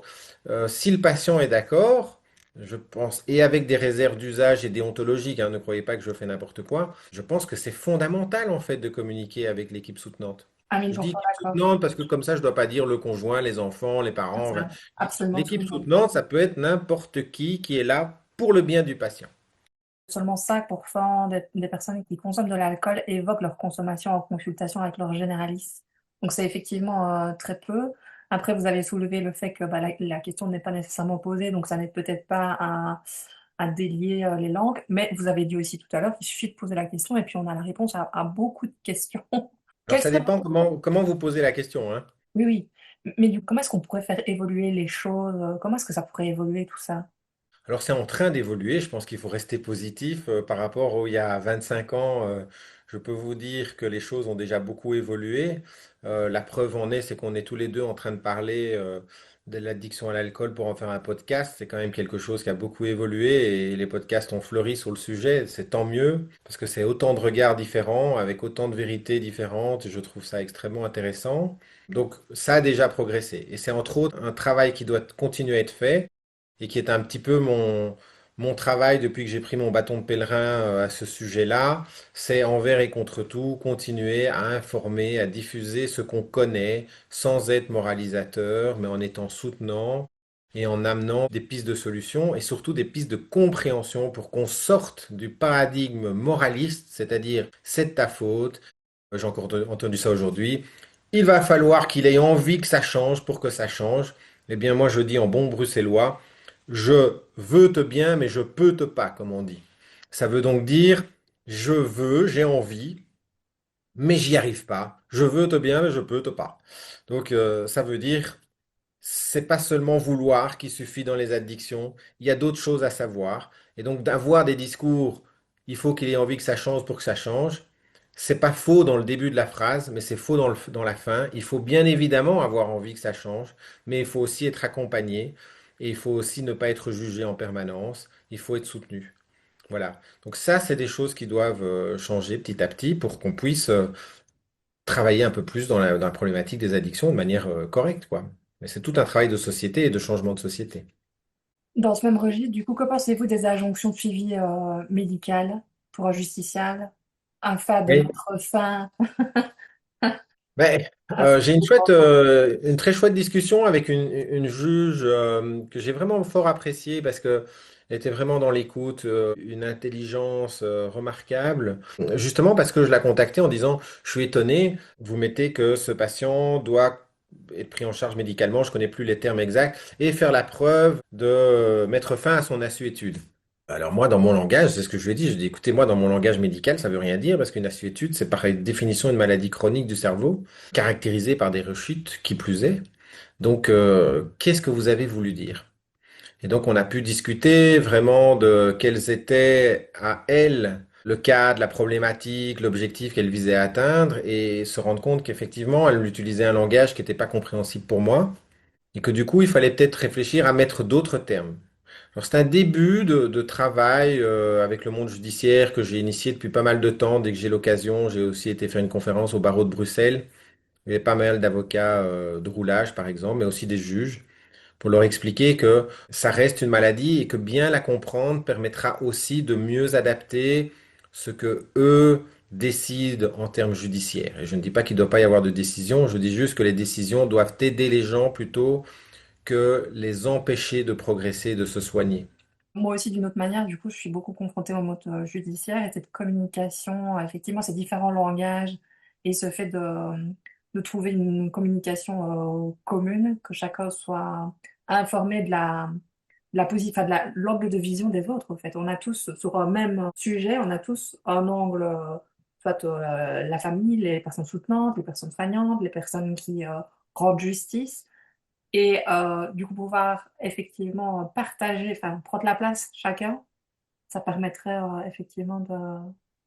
si le patient est d'accord, je pense, et avec des réserves d'usage et déontologiques, hein, ne croyez pas que je fais n'importe quoi, je pense que c'est fondamental en fait de communiquer avec l'équipe soutenante. Ah, Je dis 1000% équipe d'accord. soutenante parce que comme ça, je ne dois pas dire le conjoint, les enfants, les Ah, parents. c'est Enfin, absolument tout l'équipe le monde. soutenante, ça peut être n'importe qui est là pour le bien du patient. Seulement 5% des personnes qui consomment de l'alcool évoquent leur consommation en consultation avec leur généraliste. Donc c'est effectivement très peu. Après, vous avez soulevé le fait que bah, la question n'est pas nécessairement posée, donc ça n'aide peut-être pas à délier les langues. Mais vous avez dit aussi tout à l'heure qu'il suffit de poser la question et puis on a la réponse à beaucoup de questions. Alors, Quelles ça seraient... dépend comment vous posez la question, hein. Oui, oui. Mais comment est-ce qu'on pourrait faire évoluer les choses? Comment est-ce que ça pourrait évoluer tout ça? Alors c'est en train d'évoluer, je pense qu'il faut rester positif par rapport au il y a 25 ans. Je peux vous dire que les choses ont déjà beaucoup évolué. La preuve en est, c'est qu'on est tous les deux en train de parler de l'addiction à l'alcool pour en faire un podcast. C'est quand même quelque chose qui a beaucoup évolué et les podcasts ont fleuri sur le sujet. C'est tant mieux parce que c'est autant de regards différents avec autant de vérités différentes et je trouve ça extrêmement intéressant. Donc ça a déjà progressé et c'est entre autres un travail qui doit continuer à être fait et qui est un petit peu mon travail depuis que j'ai pris mon bâton de pèlerin à ce sujet-là, c'est envers et contre tout continuer à informer, à diffuser ce qu'on connaît sans être moralisateur, mais en étant soutenant et en amenant des pistes de solutions et surtout des pistes de compréhension pour qu'on sorte du paradigme moraliste, c'est-à-dire c'est de ta faute, j'ai encore entendu ça aujourd'hui. Il va falloir qu'il ait envie que ça change pour que ça change. Eh bien, moi, je dis en bon bruxellois, je veux te bien, mais je peux te pas, comme on dit. Ça veut donc dire, je veux, j'ai envie, mais j'y arrive pas. Je veux te bien, mais je peux te pas. Donc, ça veut dire, c'est pas seulement vouloir qui suffit dans les addictions. Il y a d'autres choses à savoir. Et donc, d'avoir des discours, il faut qu'il ait envie que ça change pour que ça change. C'est pas faux dans le début de la phrase, mais c'est faux dans la fin. Il faut bien évidemment avoir envie que ça change, mais il faut aussi être accompagné et il faut aussi ne pas être jugé en permanence. Il faut être soutenu. Voilà. Donc ça, c'est des choses qui doivent changer petit à petit pour qu'on puisse travailler un peu plus dans la problématique des addictions de manière correcte, quoi. Mais c'est tout un travail de société et de changement de société. Dans ce même registre, du coup, que pensez-vous des injonctions de suivi médical pour un justiciable afin de Oui. mettre fin Ben, à ce j'ai comportement? une très chouette discussion avec une juge que j'ai vraiment fort appréciée parce que elle était vraiment dans l'écoute, une intelligence remarquable. Justement parce que je la contactais en disant, je suis étonné, vous mettez que ce patient doit être pris en charge médicalement, je connais plus les termes exacts, et faire la preuve de mettre fin à son assuétude. Alors moi, dans mon langage, c'est ce que je lui ai dit. Je lui ai dit, écoutez, moi, dans mon langage médical, ça veut rien dire parce qu'une assuétude, c'est par définition une maladie chronique du cerveau, caractérisée par des rechutes, qui plus est. Donc, qu'est-ce que vous avez voulu dire? Et donc, on a pu discuter vraiment de quels étaient à elle le cadre, la problématique, l'objectif qu'elle visait à atteindre et se rendre compte qu'effectivement, elle utilisait un langage qui n'était pas compréhensible pour moi et que du coup, il fallait peut-être réfléchir à mettre d'autres termes. Alors, c'est un début de travail avec le monde judiciaire que j'ai initié depuis pas mal de temps. Dès que j'ai l'occasion, j'ai aussi été faire une conférence au barreau de Bruxelles. Il y avait pas mal d'avocats de roulage, par exemple, mais aussi des juges, pour leur expliquer que ça reste une maladie et que bien la comprendre permettra aussi de mieux adapter ce que eux décident en termes judiciaires. Et je ne dis pas qu'il ne doit pas y avoir de décision, je dis juste que les décisions doivent aider les gens plutôt que les empêcher de progresser, de se soigner. Moi aussi, d'une autre manière, du coup, je suis beaucoup confrontée au mode judiciaire et cette communication, effectivement, ces différents langages et ce fait de trouver une communication commune, que chacun soit informé enfin, l'angle de vision des autres, en fait. On a tous, sur un même sujet, on a tous un angle, soit la famille, les personnes soutenantes, les personnes soignantes, les personnes qui rendent justice. et du coup pouvoir effectivement partager, enfin prendre la place chacun, ça permettrait effectivement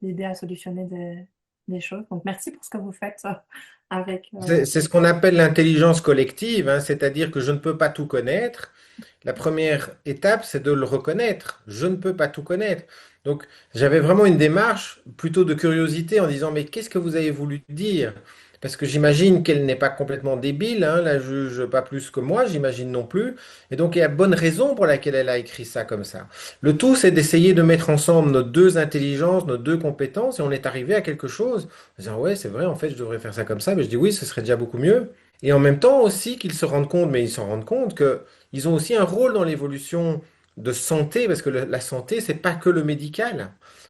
d'aider à solutionner des choses. Donc merci pour ce que vous faites avec... C'est ce qu'on appelle l'intelligence collective, hein, c'est-à-dire que je ne peux pas tout connaître. La première étape, c'est de le reconnaître. Je ne peux pas tout connaître. Donc, j'avais vraiment une démarche plutôt de curiosité en disant, mais qu'est-ce que vous avez voulu dire? Parce que j'imagine qu'elle n'est pas complètement débile, hein, la juge pas plus que moi, j'imagine non plus. Et donc, il y a bonne raison pour laquelle elle a écrit ça comme ça. Le tout, c'est d'essayer de mettre ensemble nos deux intelligences, nos deux compétences, et on est arrivé à quelque chose. En disant, ouais, c'est vrai, en fait, je devrais faire ça comme ça. Mais je dis, oui, ce serait déjà beaucoup mieux. Et en même temps aussi qu'ils se rendent compte, mais ils s'en rendent compte que ils ont aussi un rôle dans l'évolution de santé, parce que la santé, c'est pas que le médical.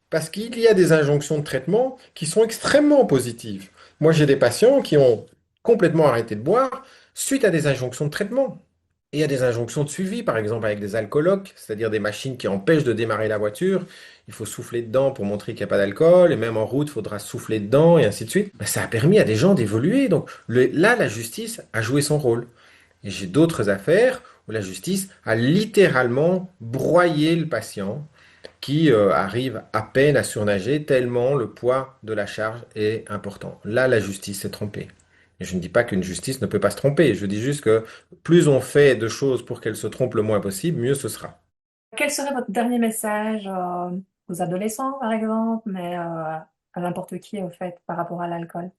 Parce qu'il y a des injonctions de traitement qui sont extrêmement positives. Moi, j'ai des patients qui ont complètement arrêté de boire suite à des injonctions de traitement. Et il y a des injonctions de suivi, par exemple avec des alcoolocs, c'est-à-dire des machines qui empêchent de démarrer la voiture. Il faut souffler dedans pour montrer qu'il n'y a pas d'alcool, et même en route, il faudra souffler dedans, et ainsi de suite. Ben, ça a permis à des gens d'évoluer. Donc là, la justice a joué son rôle. Et j'ai d'autres affaires où la justice a littéralement broyé le patient qui arrive à peine à surnager tellement le poids de la charge est important. Là, la justice s'est trompée. Et je ne dis pas qu'une justice ne peut pas se tromper. Je dis juste que plus on fait de choses pour qu'elle se trompe le moins possible, mieux ce sera. Quel serait votre dernier message aux adolescents, par exemple, mais à n'importe qui, au fait, par rapport à l'alcool?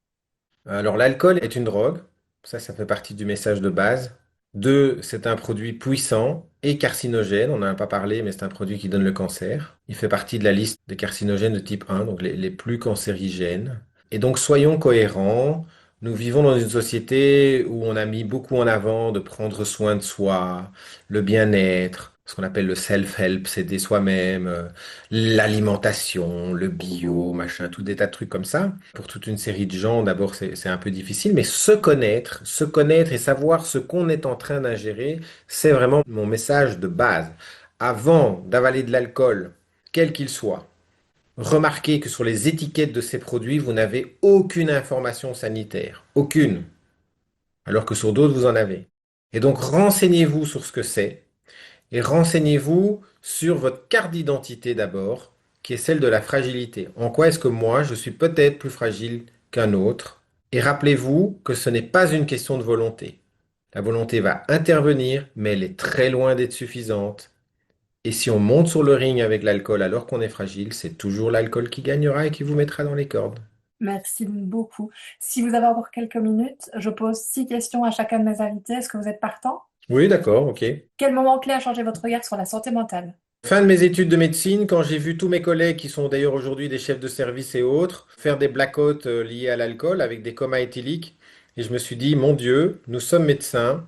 Alors, l'alcool est une drogue. Ça fait partie du message de base. Deux, c'est un produit puissant et carcinogène. On n'en a pas parlé, mais c'est un produit qui donne le cancer. Il fait partie de la liste des carcinogènes de type 1, donc les plus cancérigènes. Et donc, soyons cohérents. Nous vivons dans une société où on a mis beaucoup en avant de prendre soin de soi, le bien-être, ce qu'on appelle le self-help, s'aider soi-même, l'alimentation, le bio, machin, tout des tas de trucs comme ça. Pour toute une série de gens, d'abord, c'est un peu difficile, mais se connaître et savoir ce qu'on est en train d'ingérer, c'est vraiment mon message de base. Avant d'avaler de l'alcool, quel qu'il soit, remarquez que sur les étiquettes de ces produits, vous n'avez aucune information sanitaire. Aucune. Alors que sur d'autres, vous en avez. Et donc, renseignez-vous sur ce que c'est. Et renseignez-vous sur votre carte d'identité d'abord, qui est celle de la fragilité. En quoi est-ce que moi, je suis peut-être plus fragile qu'un autre? Et rappelez-vous que ce n'est pas une question de volonté. La volonté va intervenir, mais elle est très loin d'être suffisante. Et si on monte sur le ring avec l'alcool alors qu'on est fragile, c'est toujours l'alcool qui gagnera et qui vous mettra dans les cordes. Merci beaucoup. Si vous avez encore quelques minutes, je pose 6 questions à chacun de mes invités. Est-ce que vous êtes partant? Oui, d'accord, ok. Quel moment clé a changé votre regard sur la santé mentale? Fin de mes études de médecine, quand j'ai vu tous mes collègues qui sont d'ailleurs aujourd'hui des chefs de service et autres faire des blackouts liés à l'alcool avec des comas éthyliques, et je me suis dit, mon Dieu, nous sommes médecins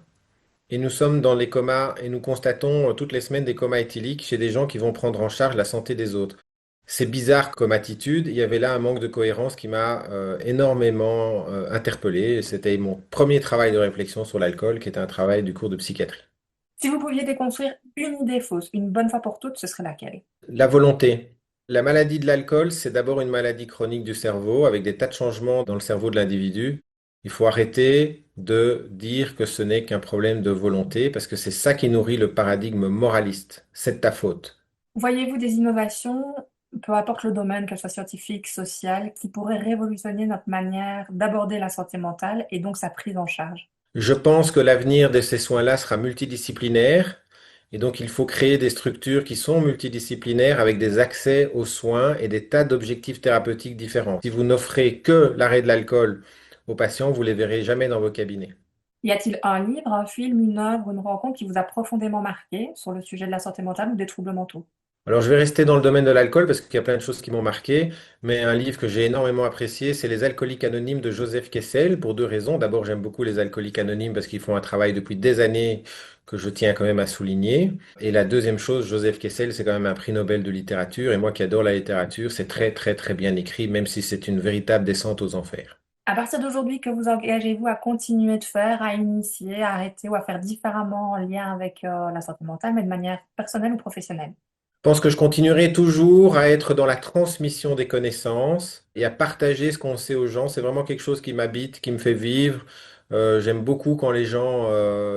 et nous sommes dans les comas et nous constatons toutes les semaines des comas éthyliques chez des gens qui vont prendre en charge la santé des autres. C'est bizarre comme attitude, il y avait là un manque de cohérence qui m'a énormément interpellé. C'était mon premier travail de réflexion sur l'alcool, qui était un travail du cours de psychiatrie. Si vous pouviez déconstruire une idée fausse, une bonne fois pour toutes, ce serait laquelle? La volonté. La maladie de l'alcool, c'est d'abord une maladie chronique du cerveau avec des tas de changements dans le cerveau de l'individu. Il faut arrêter de dire que ce n'est qu'un problème de volonté parce que c'est ça qui nourrit le paradigme moraliste. C'est de ta faute. Voyez-vous des innovations, peu importe le domaine, qu'elles soient scientifiques, sociales, qui pourraient révolutionner notre manière d'aborder la santé mentale et donc sa prise en charge? Je pense que l'avenir de ces soins-là sera multidisciplinaire et donc il faut créer des structures qui sont multidisciplinaires avec des accès aux soins et des tas d'objectifs thérapeutiques différents. Si vous n'offrez que l'arrêt de l'alcool aux patients, vous les verrez jamais dans vos cabinets. Y a-t-il un livre, un film, une œuvre, une rencontre qui vous a profondément marqué sur le sujet de la santé mentale ou des troubles mentaux? Alors, je vais rester dans le domaine de l'alcool parce qu'il y a plein de choses qui m'ont marqué, mais un livre que j'ai énormément apprécié, c'est Les Alcooliques Anonymes de Joseph Kessel, pour deux raisons. D'abord, j'aime beaucoup les alcooliques anonymes parce qu'ils font un travail depuis des années que je tiens quand même à souligner. Et la deuxième chose, Joseph Kessel, c'est quand même un prix Nobel de littérature, et moi qui adore la littérature, c'est très très très bien écrit, même si c'est une véritable descente aux enfers. À partir d'aujourd'hui, que vous engagez-vous à continuer de faire, à initier, à arrêter ou à faire différemment en lien avec la santé mentale, mais de manière personnelle ou professionnelle? Je pense que je continuerai toujours à être dans la transmission des connaissances et à partager ce qu'on sait aux gens. C'est vraiment quelque chose qui m'habite, qui me fait vivre. J'aime beaucoup quand les gens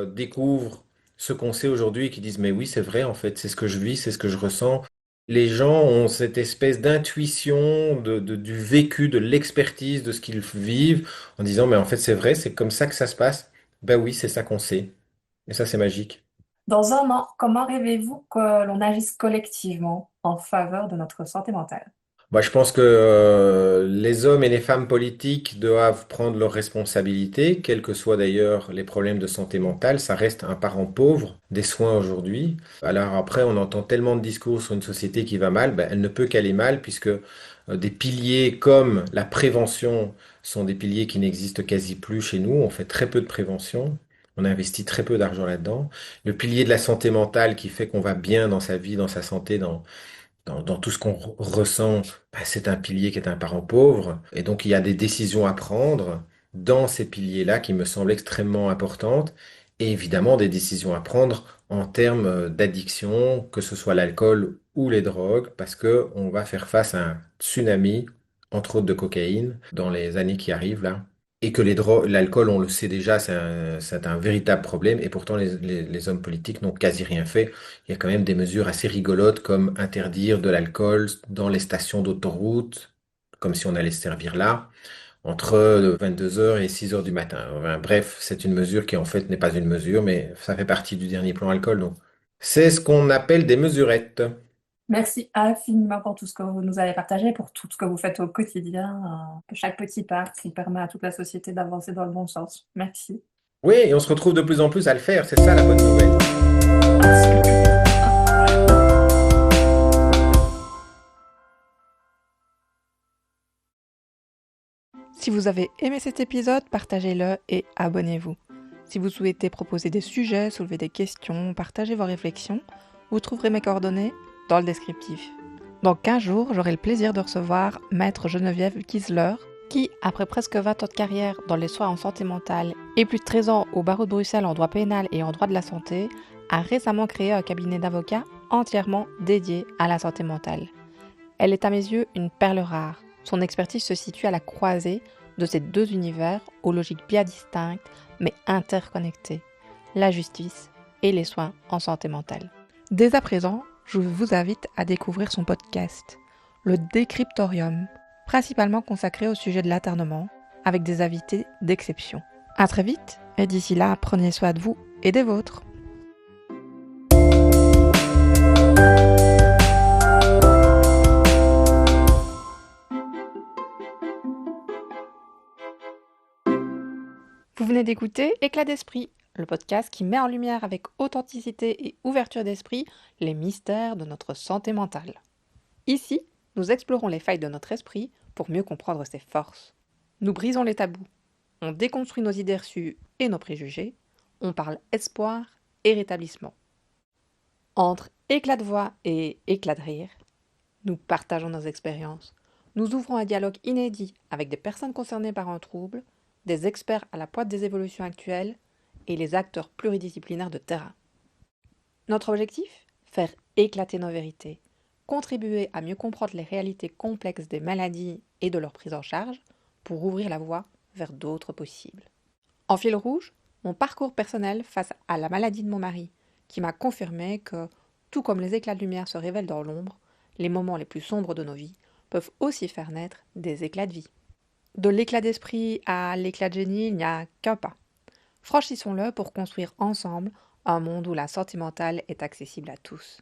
découvrent ce qu'on sait aujourd'hui et qui disent, mais oui, c'est vrai, en fait, c'est ce que je vis, c'est ce que je ressens. Les gens ont cette espèce d'intuition du vécu, de l'expertise, de ce qu'ils vivent, en disant, mais en fait, c'est vrai, c'est comme ça que ça se passe. Ben oui, c'est ça qu'on sait. Et ça, c'est magique. Dans un an, comment rêvez-vous que l'on agisse collectivement en faveur de notre santé mentale? Moi, je pense que les hommes et les femmes politiques doivent prendre leurs responsabilités, quels que soient d'ailleurs les problèmes de santé mentale. Ça reste un parent pauvre des soins aujourd'hui. Alors après, on entend tellement de discours sur une société qui va mal, ben, elle ne peut qu'aller mal puisque des piliers comme la prévention sont des piliers qui n'existent quasi plus chez nous. On fait très peu de prévention. On investit très peu d'argent là-dedans. Le pilier de la santé mentale qui fait qu'on va bien dans sa vie, dans sa santé, dans tout ce qu'on ressent, bah, c'est un pilier qui est un parent pauvre. Et donc, il y a des décisions à prendre dans ces piliers-là qui me semblent extrêmement importantes. Et évidemment, des décisions à prendre en termes d'addiction, que ce soit l'alcool ou les drogues, parce que on va faire face à un tsunami, entre autres de cocaïne, dans les années qui arrivent là. Et que les drogues, l'alcool, on le sait déjà, c'est un véritable problème. Et pourtant, les hommes politiques n'ont quasi rien fait. Il y a quand même des mesures assez rigolotes comme interdire de l'alcool dans les stations d'autoroute, comme si on allait se servir là, entre 22 heures et 6 heures du matin. Enfin, bref, c'est une mesure qui en fait n'est pas une mesure, mais ça fait partie du dernier plan alcool. Donc, c'est ce qu'on appelle des mesurettes. Merci infiniment pour tout ce que vous nous avez partagé, pour tout ce que vous faites au quotidien, que chaque petit pas qui permet à toute la société d'avancer dans le bon sens. Merci. Oui, et on se retrouve de plus en plus à le faire, c'est ça la bonne nouvelle. Si vous avez aimé cet épisode, partagez-le et abonnez-vous. Si vous souhaitez proposer des sujets, soulever des questions, partager vos réflexions, vous trouverez mes coordonnées dans le descriptif. Dans 15 jours, j'aurai le plaisir de recevoir Maître Geneviève Kiesler, qui, après presque 20 ans de carrière dans les soins en santé mentale et plus de 13 ans au barreau de Bruxelles en droit pénal et en droit de la santé, a récemment créé un cabinet d'avocats entièrement dédié à la santé mentale. Elle est à mes yeux une perle rare. Son expertise se situe à la croisée de ces deux univers aux logiques bien distinctes mais interconnectées, la justice et les soins en santé mentale. Dès à présent, je vous invite à découvrir son podcast, le Décryptorium, principalement consacré au sujet de l'internement, avec des invités d'exception. À très vite, et d'ici là, prenez soin de vous et des vôtres. Vous venez d'écouter Éclat d'esprit, le podcast qui met en lumière avec authenticité et ouverture d'esprit les mystères de notre santé mentale. Ici, nous explorons les failles de notre esprit pour mieux comprendre ses forces. Nous brisons les tabous, on déconstruit nos idées reçues et nos préjugés, on parle espoir et rétablissement. Entre éclat de voix et éclat de rire, nous partageons nos expériences. Nous ouvrons un dialogue inédit avec des personnes concernées par un trouble, des experts à la pointe des évolutions actuelles et les acteurs pluridisciplinaires de terrain. Notre objectif ? Faire éclater nos vérités, contribuer à mieux comprendre les réalités complexes des maladies et de leur prise en charge pour ouvrir la voie vers d'autres possibles. En fil rouge, mon parcours personnel face à la maladie de mon mari, qui m'a confirmé que, tout comme les éclats de lumière se révèlent dans l'ombre, les moments les plus sombres de nos vies peuvent aussi faire naître des éclats de vie. De l'éclat d'esprit à l'éclat de génie, il n'y a qu'un pas. Franchissons-le pour construire ensemble un monde où la santé mentale est accessible à tous.